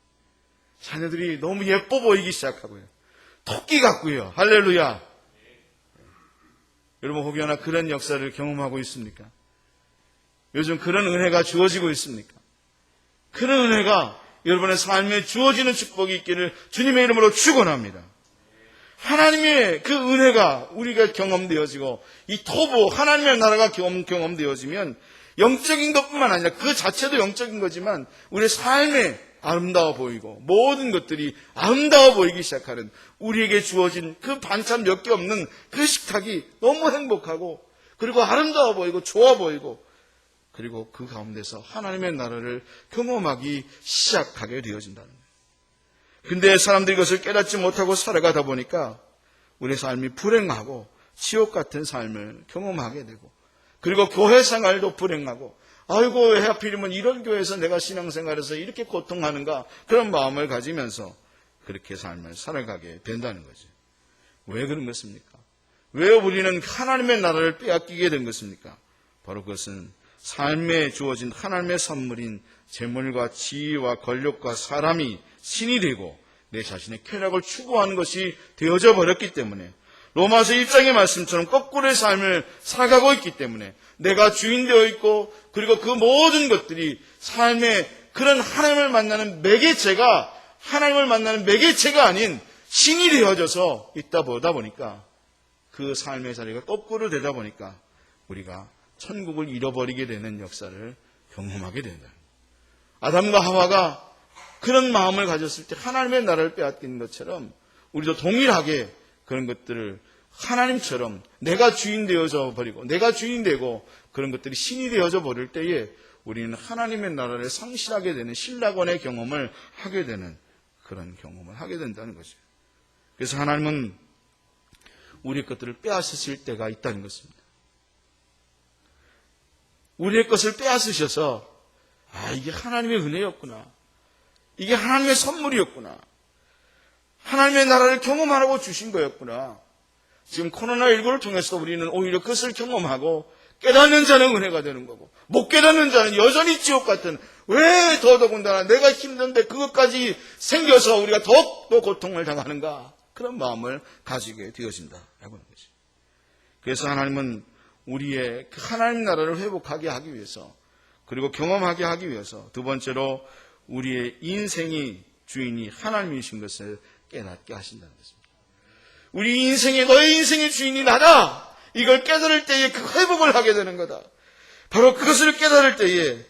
자녀들이 너무 예뻐 보이기 시작하고요. 토끼 같고요. 할렐루야. 네. 여러분 혹여나 그런 역사를 경험하고 있습니까? 요즘 그런 은혜가 주어지고 있습니까? 그런 은혜가 여러분의 삶에 주어지는 축복이 있기를 주님의 이름으로 축원합니다. 하나님의 그 은혜가 우리가 경험되어지고 이 토부 하나님의 나라가 경험되어지면 영적인 것뿐만 아니라 그 자체도 영적인 거지만 우리의 삶에 아름다워 보이고 모든 것들이 아름다워 보이기 시작하는, 우리에게 주어진 그 반찬 몇 개 없는 그 식탁이 너무 행복하고 그리고 아름다워 보이고 좋아 보이고, 그리고 그 가운데서 하나님의 나라를 경험하기 시작하게 되어진다는 거예요. 근데 사람들이 그것을 깨닫지 못하고 살아가다 보니까 우리의 삶이 불행하고 지옥 같은 삶을 경험하게 되고, 그리고 교회 생활도 불행하고, 아이고 왜 하필이면 이런 교회에서 내가 신앙생활에서 이렇게 고통하는가, 그런 마음을 가지면서 그렇게 삶을 살아가게 된다는 거죠. 왜 그런 것입니까? 왜 우리는 하나님의 나라를 빼앗기게 된 것입니까? 바로 그것은 삶에 주어진 하나님의 선물인 재물과 지위와 권력과 사람이 신이 되고 내 자신의 쾌락을 추구하는 것이 되어져 버렸기 때문에, 로마서 1장의 말씀처럼 거꾸로의 삶을 살아가고 있기 때문에 내가 주인 되어 있고, 그리고 그 모든 것들이 삶의 그런 하나님을 만나는 매개체가, 하나님을 만나는 매개체가 아닌 신이 되어져서 있다 보다 보니까, 그 삶의 자리가 거꾸로 되다 보니까 우리가 천국을 잃어버리게 되는 역사를 경험하게 된다. 아담과 하와가 그런 마음을 가졌을 때 하나님의 나라를 빼앗기는 것처럼 우리도 동일하게 그런 것들을 하나님처럼 내가 주인 되어져 버리고, 내가 주인 되고 그런 것들이 신이 되어져 버릴 때에 우리는 하나님의 나라를 상실하게 되는 신락원의 경험을 하게 되는 그런 경험을 하게 된다는 거죠. 그래서 하나님은 우리의 것들을 빼앗으실 때가 있다는 것입니다. 우리의 것을 빼앗으셔서, 이게 하나님의 은혜였구나, 이게 하나님의 선물이었구나, 하나님의 나라를 경험하라고 주신 거였구나. 지금 코로나19를 통해서 우리는 오히려 그것을 경험하고 깨닫는 자는 은혜가 되는 거고, 못 깨닫는 자는 여전히 지옥 같은, 왜 더더군다나 내가 힘든데 그것까지 생겨서 우리가 더욱더 고통을 당하는가, 그런 마음을 가지게 되어진다라고 하는 것이. 그래서 하나님은 우리의 그 하나님 나라를 회복하게 하기 위해서, 그리고 경험하게 하기 위해서, 두 번째로 우리의 인생이 주인이 하나님이신 것을 깨닫게 하신다는 것입니다. 우리 인생의, 너의 인생의 주인이 나다, 이걸 깨달을 때에 그 회복을 하게 되는 거다. 바로 그것을 깨달을 때에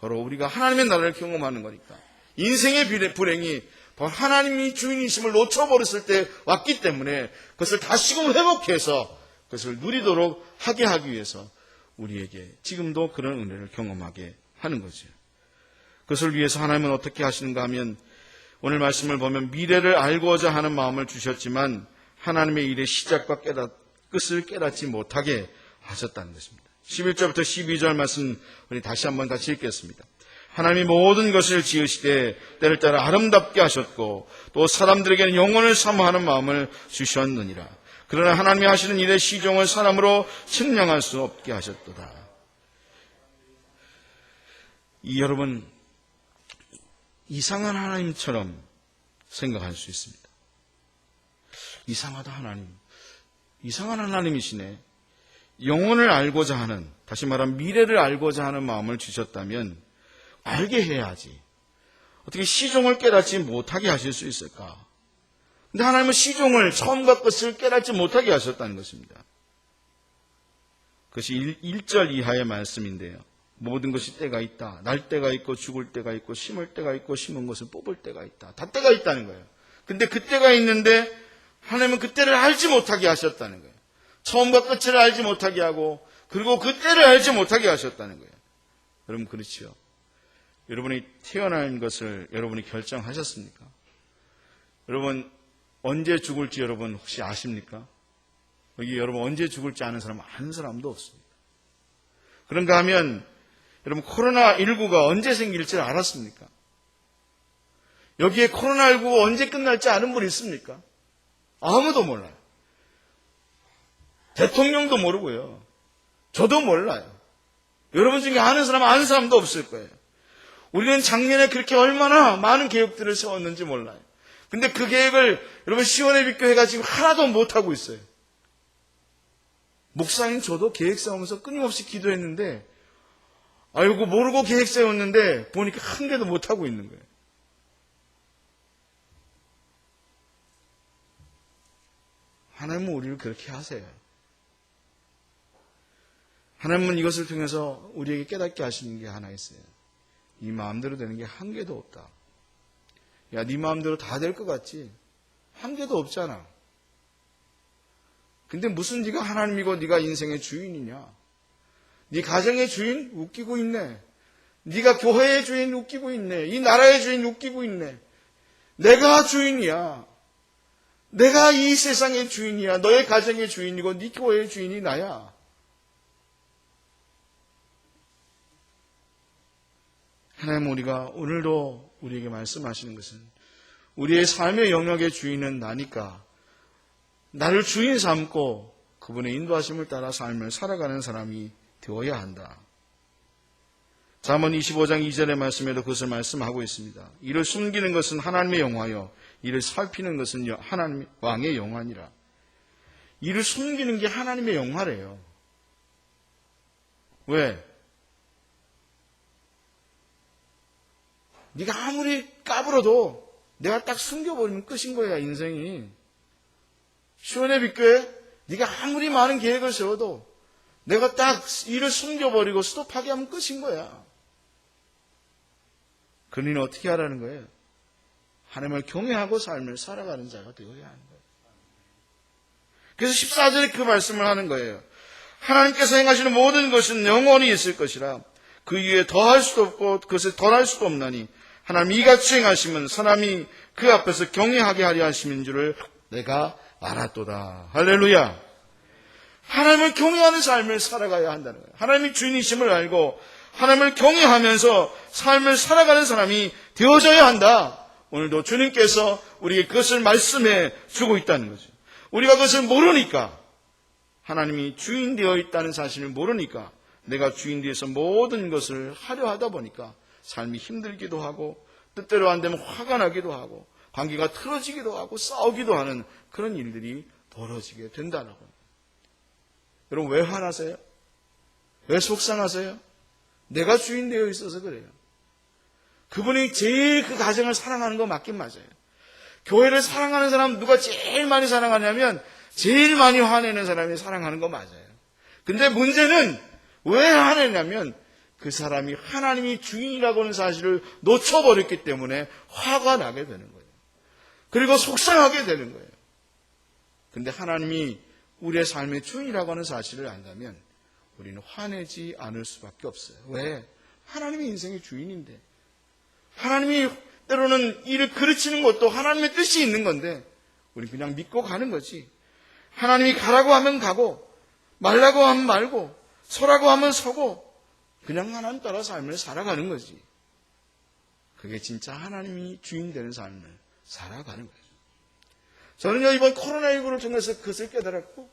바로 우리가 하나님의 나라를 경험하는 거니까. 인생의 불행이 바로 하나님이 주인이심을 놓쳐버렸을 때 왔기 때문에 그것을 다시금 회복해서 그것을 누리도록 하게 하기 위해서 우리에게 지금도 그런 은혜를 경험하게 하는 거죠. 그것을 위해서 하나님은 어떻게 하시는가 하면, 오늘 말씀을 보면 미래를 알고자 하는 마음을 주셨지만 하나님의 일의 시작과 끝을 깨닫지 못하게 하셨다는 것입니다. 11절부터 12절 말씀 우리 다시 한번 같이 읽겠습니다. 하나님이 모든 것을 지으시되 때를 따라 아름답게 하셨고 또 사람들에게는 영혼을 사모하는 마음을 주셨느니라. 그러나 하나님이 하시는 일의 시종을 사람으로 측량할 수 없게 하셨도다. 여러분, 이상한 하나님처럼 생각할 수 있습니다. 이상하다 하나님. 이상한 하나님이시네. 영혼을 알고자 하는, 다시 말하면 미래를 알고자 하는 마음을 주셨다면 알게 해야지. 어떻게 시종을 깨닫지 못하게 하실 수 있을까? 근데 하나님은 시종을 처음과 끝을 깨닫지 못하게 하셨다는 것입니다. 그것이 1절 이하의 말씀인데요. 모든 것이 때가 있다. 날 때가 있고 죽을 때가 있고 심을 때가 있고 심은 것을 뽑을 때가 있다. 다 때가 있다는 거예요. 근데 그 때가 있는데 하나님은 그 때를 알지 못하게 하셨다는 거예요. 처음과 끝을 알지 못하게 하고 그리고 그 때를 알지 못하게 하셨다는 거예요. 여러분 그렇지요? 여러분이 태어난 것을 여러분이 결정하셨습니까? 여러분 언제 죽을지 여러분 혹시 아십니까? 여기 여러분 언제 죽을지 아는 사람 아는 사람도 없습니다. 그런가 하면 여러분 코로나19가 언제 생길지 알았습니까? 여기에 코로나19가 언제 끝날지 아는 분 있습니까? 아무도 몰라요. 대통령도 모르고요. 저도 몰라요. 여러분 중에 아는 사람도 없을 거예요. 우리는 작년에 그렇게 얼마나 많은 계획들을 세웠는지 몰라요. 근데 그 계획을 여러분 시원의 빛교회가 지금 하나도 못하고 있어요. 목사인 저도 계획 세우면서 끊임없이 기도했는데 아이고 모르고 계획 세웠는데 보니까 한 개도 못하고 있는 거예요. 하나님은 우리를 그렇게 하세요. 하나님은 이것을 통해서 우리에게 깨닫게 하시는 게 하나 있어요. 네 마음대로 되는 게 한 개도 없다. 야, 네 마음대로 다 될 것 같지? 한 개도 없잖아. 근데 무슨 네가 하나님이고 네가 인생의 주인이냐? 네 가정의 주인 웃기고 있네. 네가 교회의 주인 웃기고 있네. 이 나라의 주인 웃기고 있네. 내가 주인이야. 내가 이 세상의 주인이야. 너의 가정의 주인이고 네 교회의 주인이 나야. 하나님 우리가 오늘도 우리에게 말씀하시는 것은 우리의 삶의 영역의 주인은 나니까 나를 주인 삼고 그분의 인도하심을 따라 삶을 살아가는 사람이 되어야 한다. 잠언 25장 2절의 말씀에도 그것을 말씀하고 있습니다. 이를 숨기는 것은 하나님의 영화요 이를 살피는 것은 하나님 왕의 영화니라. 이를 숨기는 게 하나님의 영화래요. 왜? 네가 아무리 까불어도 내가 딱 숨겨버리면 끝인 거야 인생이. 시온의 빛교회 네가 아무리 많은 계획을 세워도 내가 딱 일을 숨겨버리고 스톱하게 하면 끝인 거야. 그러니 어떻게 하라는 거예요? 하나님을 경외하고 삶을 살아가는 자가 되어야 하는 거예요. 그래서 14절에 그 말씀을 하는 거예요. 하나님께서 행하시는 모든 것은 영원히 있을 것이라 그 위에 더할 수도 없고 그것을 덜할 수도 없나니 하나님 이같이 행하시면 사람이 그 앞에서 경외하게 하려 하심인 줄을 내가 알았도다. 할렐루야. 하나님을 경외하는 삶을 살아가야 한다는 거예요. 하나님이 주인이심을 알고 하나님을 경외하면서 삶을 살아가는 사람이 되어져야 한다. 오늘도 주님께서 우리에게 그것을 말씀해 주고 있다는 거죠. 우리가 그것을 모르니까 하나님이 주인 되어 있다는 사실을 모르니까 내가 주인 되어서 모든 것을 하려 하다 보니까 삶이 힘들기도 하고 뜻대로 안 되면 화가 나기도 하고 관계가 틀어지기도 하고 싸우기도 하는 그런 일들이 벌어지게 된다라고. 여러분 왜 화나세요? 왜 속상하세요? 내가 주인 되어 있어서 그래요. 그분이 제일 그 가정을 사랑하는 거 맞긴 맞아요. 교회를 사랑하는 사람 누가 제일 많이 사랑하냐면 제일 많이 화내는 사람이 사랑하는 거 맞아요. 근데 문제는 왜 화내냐면 그 사람이 하나님이 주인이라고 하는 사실을 놓쳐버렸기 때문에 화가 나게 되는 거예요. 그리고 속상하게 되는 거예요. 근데 하나님이 우리의 삶의 주인이라고 하는 사실을 안다면 우리는 화내지 않을 수밖에 없어요. 왜? 하나님이 인생의 주인인데 하나님이 때로는 일을 그르치는 것도 하나님의 뜻이 있는 건데 우리 그냥 믿고 가는 거지. 하나님이 가라고 하면 가고 말라고 하면 말고 서라고 하면 서고 그냥 하나님 따라 삶을 살아가는 거지. 그게 진짜 하나님이 주인 되는 삶을 살아가는 거죠. 저는요 이번 코로나19를 통해서 그것을 깨달았고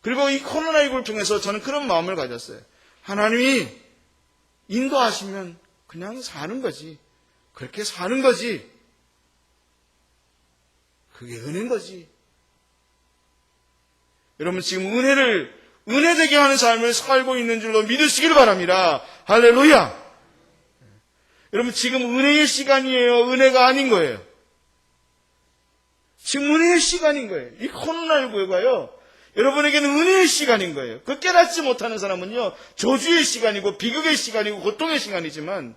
그리고 이 코로나19를 통해서 저는 그런 마음을 가졌어요. 하나님이 인도하시면 그냥 사는 거지. 그렇게 사는 거지. 그게 은혜인 거지. 여러분 지금 은혜되게 하는 삶을 살고 있는 줄로 믿으시길 바랍니다. 할렐루야. 여러분 지금 은혜의 시간이에요. 은혜가 아닌 거예요. 지금 은혜의 시간인 거예요. 이 코로나19가요. 여러분에게는 은혜의 시간인 거예요. 그 깨닫지 못하는 사람은요. 저주의 시간이고 비극의 시간이고 고통의 시간이지만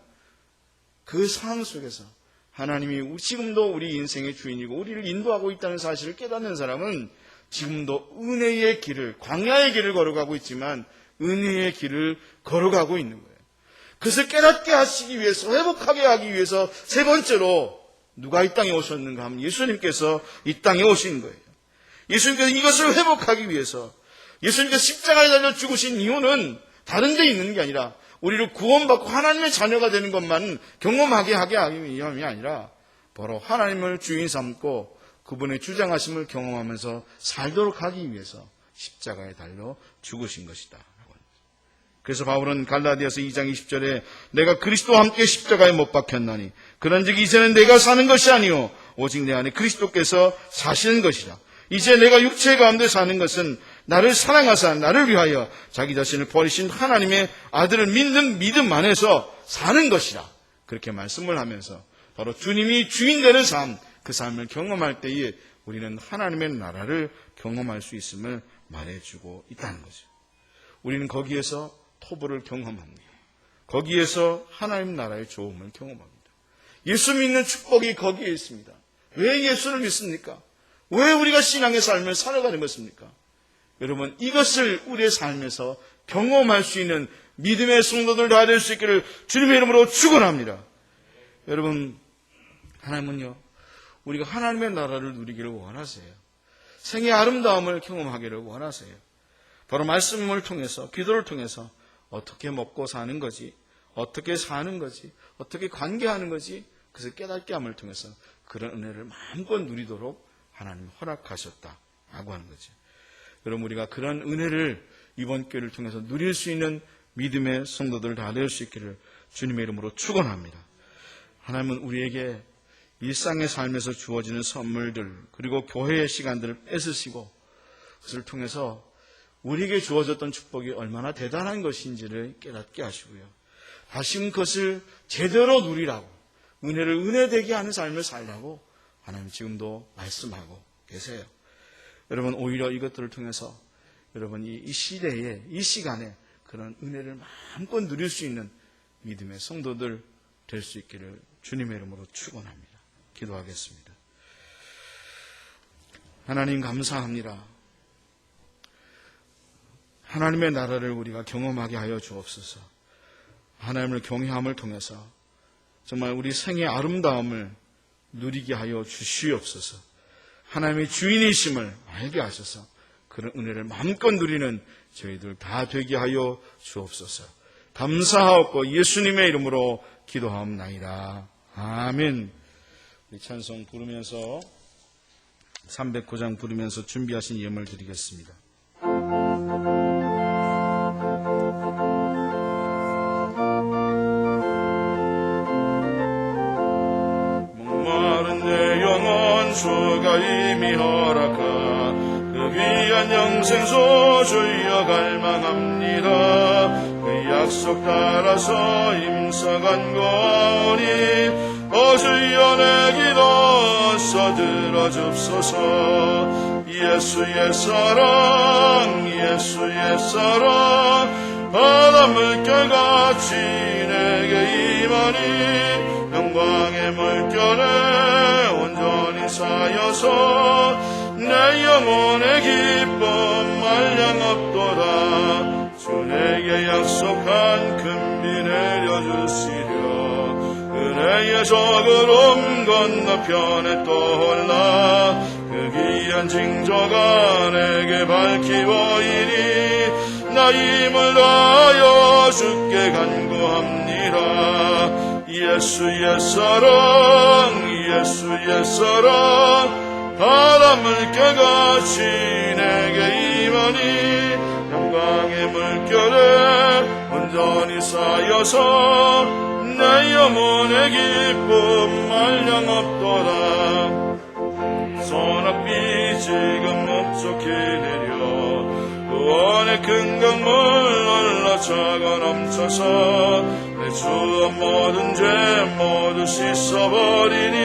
그 상황 속에서 하나님이 지금도 우리 인생의 주인이고 우리를 인도하고 있다는 사실을 깨닫는 사람은 지금도 은혜의 길을, 광야의 길을 걸어가고 있지만 은혜의 길을 걸어가고 있는 거예요. 그것을 깨닫게 하시기 위해서, 회복하게 하기 위해서 세 번째로 누가 이 땅에 오셨는가 하면 예수님께서 이 땅에 오신 거예요. 예수님께서 이것을 회복하기 위해서 예수님께서 십자가에 달려 죽으신 이유는 다른 데 있는 게 아니라 우리를 구원받고 하나님의 자녀가 되는 것만 경험하게 하기 위함이 아니라 바로 하나님을 주인 삼고 그분의 주장하심을 경험하면서 살도록 하기 위해서 십자가에 달려 죽으신 것이다. 그래서 바울은 갈라디아서 2장 20절에 내가 그리스도와 함께 십자가에 못 박혔나니 그런즉 이제는 내가 사는 것이 아니요 오직 내 안에 그리스도께서 사시는 것이라. 이제 내가 육체 가운데 사는 것은 나를 사랑하사 나를 위하여 자기 자신을 버리신 하나님의 아들을 믿는 믿음 안에서 사는 것이라. 그렇게 말씀을 하면서 바로 주님이 주인 되는 삶, 그 삶을 경험할 때에 우리는 하나님의 나라를 경험할 수 있음을 말해주고 있다는 거죠. 우리는 거기에서 토부를 경험합니다. 거기에서 하나님 나라의 좋음을 경험합니다. 예수 믿는 축복이 거기에 있습니다. 왜 예수를 믿습니까? 왜 우리가 신앙의 삶을 살아가는 것입니까? 여러분, 이것을 우리의 삶에서 경험할 수 있는 믿음의 성도들 다 될 수 있기를 주님의 이름으로 축원합니다. 여러분, 하나님은요, 우리가 하나님의 나라를 누리기를 원하세요. 생의 아름다움을 경험하기를 원하세요. 바로 말씀을 통해서, 기도를 통해서 어떻게 먹고 사는 거지, 어떻게 사는 거지, 어떻게 관계하는 거지, 그것을 깨닫게 함을 통해서 그런 은혜를 마음껏 누리도록 하나님 허락하셨다라고 하는 거죠. 여러분, 우리가 그런 은혜를 이번 교회를 통해서 누릴 수 있는 믿음의 성도들 다 될 수 있기를 주님의 이름으로 축원합니다. 하나님은 우리에게 일상의 삶에서 주어지는 선물들 그리고 교회의 시간들을 뺏으시고 그것을 통해서 우리에게 주어졌던 축복이 얼마나 대단한 것인지를 깨닫게 하시고요. 다시금 그것을 제대로 누리라고 은혜를 은혜되게 하는 삶을 살라고 하나님 지금도 말씀하고 계세요. 여러분, 오히려 이것들을 통해서 여러분 이 시대에, 이 시간에 그런 은혜를 마음껏 누릴 수 있는 믿음의 성도들 될 수 있기를 주님의 이름으로 축원합니다. 기도하겠습니다. 하나님 감사합니다. 하나님의 나라를 우리가 경험하게 하여 주옵소서. 하나님을 경외함을 통해서 정말 우리 생의 아름다움을 누리게 하여 주시옵소서. 하나님의 주인이심을 알게 하셔서 그런 은혜를 마음껏 누리는 저희들 다 되게 하여 주옵소서. 감사하옵고 예수님의 이름으로 기도하옵나이다. 아멘. 우리 찬송 부르면서 309장 부르면서 준비하신 예물 드리겠습니다. 목마른 내 영혼 주가 이미 허락한 그 귀한 영생소 주여 갈망합니다. 그 약속 따라서 임사간 거니 주여 내 기도 써들어 줍소서. 예수의 사랑 예수의 사랑 바다 물결같이 내게 임하니 영광의 물결에 온전히 쌓여서 내 영혼의 기쁨 말량 없도다. 주 내게 약속한 금비 내려주시려. 은혜의 저그름 건너편에 떠올라 그 귀한 징조가 내게 밝히 보이니 나 힘을 다하여 주께 간구합니다. 예수의 사랑 예수의 사랑 바다 물결같이 내게 임하니 영광의 물결에 온전히 쌓여서 내 영혼의 기쁨 말량없도다. 소낙비 지금 목적히 내려 구원의 큰 강물 흘러 차가 넘쳐서 내 주업 모든 죄 모두 씻어버리니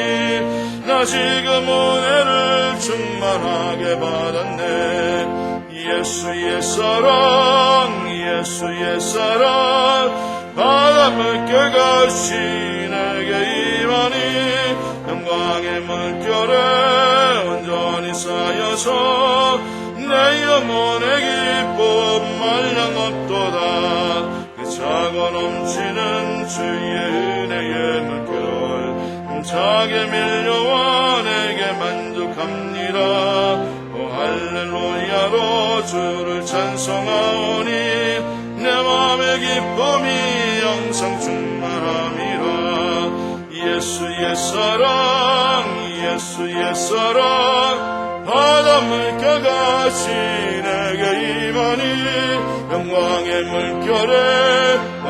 나 지금 은혜를 충만하게 받았네. 예수의 사랑 예수의 사랑 바닷물 깨같이 내게 임하니 영광의 물결에 온전히 쌓여서 내 영혼의 기쁨 말량없도다. 그 차고 넘치는 주의 은혜의 물결 힘차게 밀려와 내게 만족합니다. 오 할렐루야로 주를 찬송하오니 내 맘의 기쁨이 항상 충만함이라. 예수의 사랑 예수의 사랑 바닷물결같이 내게 임하니 영광의 물결에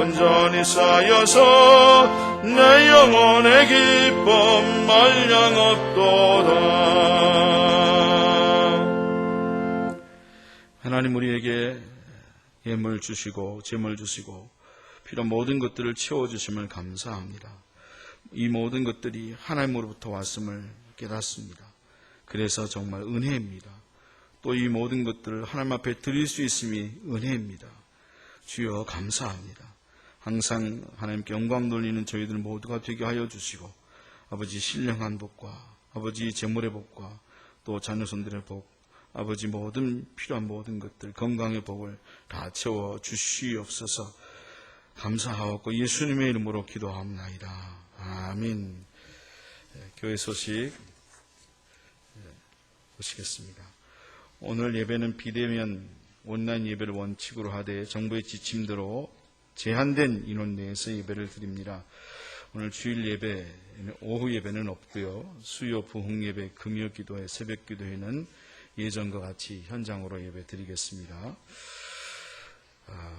온전히 쌓여서 내 영혼의 기쁨 말량없도다. 하나님 우리에게 예물 주시고 재물 주시고 필요한 모든 것들을 채워주심을 감사합니다. 이 모든 것들이 하나님으로부터 왔음을 깨닫습니다. 그래서 정말 은혜입니다. 또 이 모든 것들을 하나님 앞에 드릴 수 있음이 은혜입니다. 주여 감사합니다. 항상 하나님께 영광 돌리는 저희들 모두가 되게 하여 주시고 아버지 신령한 복과 아버지 재물의 복과 또 자녀손들의 복 아버지 모든 필요한 모든 것들 건강의 복을 다 채워 주시옵소서. 감사하옵고 예수님의 이름으로 기도하옵나이다. 아멘. 교회 소식 보시겠습니다. 오늘 예배는 비대면 온라인 예배를 원칙으로 하되 정부의 지침대로 제한된 인원 내에서 예배를 드립니다. 오늘 주일 예배, 오후 예배는 없고요. 수요 부흥 예배, 금요 기도회, 새벽 기도회는 예전과 같이 현장으로 예배 드리겠습니다.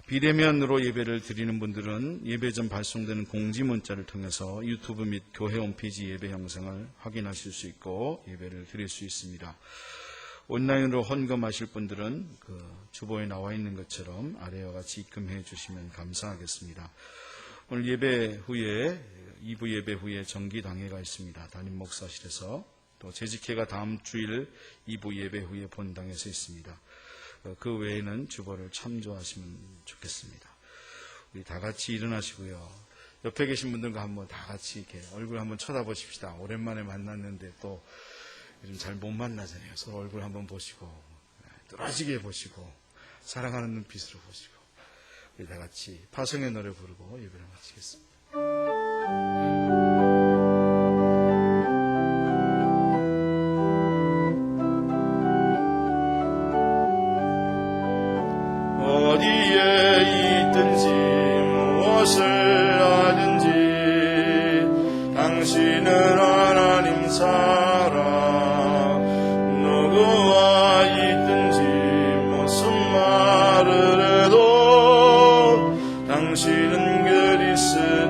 비대면으로 예배를 드리는 분들은 예배 전 발송되는 공지 문자를 통해서 유튜브 및 교회 홈페이지 예배 영상을 확인하실 수 있고 예배를 드릴 수 있습니다. 온라인으로 헌금하실 분들은 주보에 나와 있는 것처럼 아래와 같이 입금해 주시면 감사하겠습니다. 오늘 예배 후에 2부 예배 후에 정기당회가 있습니다. 담임 목사실에서 또 재직회가 다음 주일 2부 예배 후에 본당에서 있습니다. 그 외에는 주보를 참조하시면 좋겠습니다. 우리 다 같이 일어나시고요. 옆에 계신 분들과 한번 다 같이 이렇게 얼굴 한번 쳐다보십시다. 오랜만에 만났는데 또 요즘 잘 못 만나잖아요. 서로 얼굴 한번 보시고 뚫어지게 보시고 사랑하는 눈빛으로 보시고 우리 다 같이 파성의 노래 부르고 예배를 마치겠습니다. 어디에 있든지 무엇을 하든지 당신은 하나님 사랑 누구와 있든지 무슨 말을 해도 당신은 그리스도인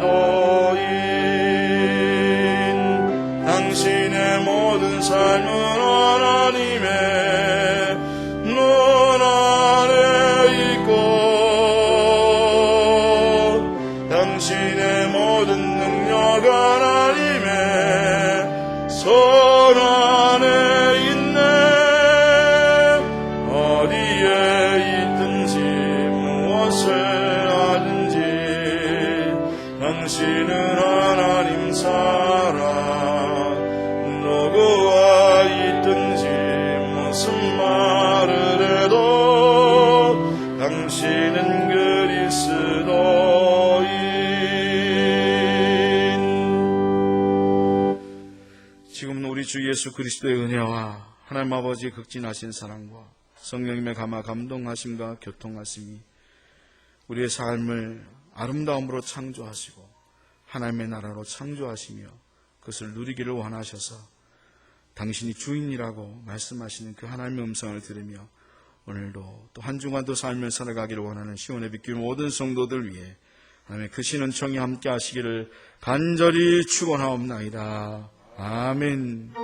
당신의 모든 삶은 하나님의 눈 안에 있고 당신의 모든 능력 하나님의 손 안에 있네. 어디에 있든지 무엇을 하든지 당신은 하나님 사랑 누구와 있든지 무슨 말을 해도 당신은 그리스도인. 지금은 우리 주 예수 그리스도의 은혜와 하나님 아버지의 극진하신 사랑과 성령님의 감화 감동하심과 교통하심이 우리의 삶을 아름다움으로 창조하시고 하나님의 나라로 창조하시며 그것을 누리기를 원하셔서 당신이 주인이라고 말씀하시는 그 하나님의 음성을 들으며 오늘도 또 한 주간도 삶을 살아가기를 원하는 시온의 빛길 모든 성도들 위해 하나님 그 신은총이 함께 하시기를 간절히 축원하옵나이다. 아멘.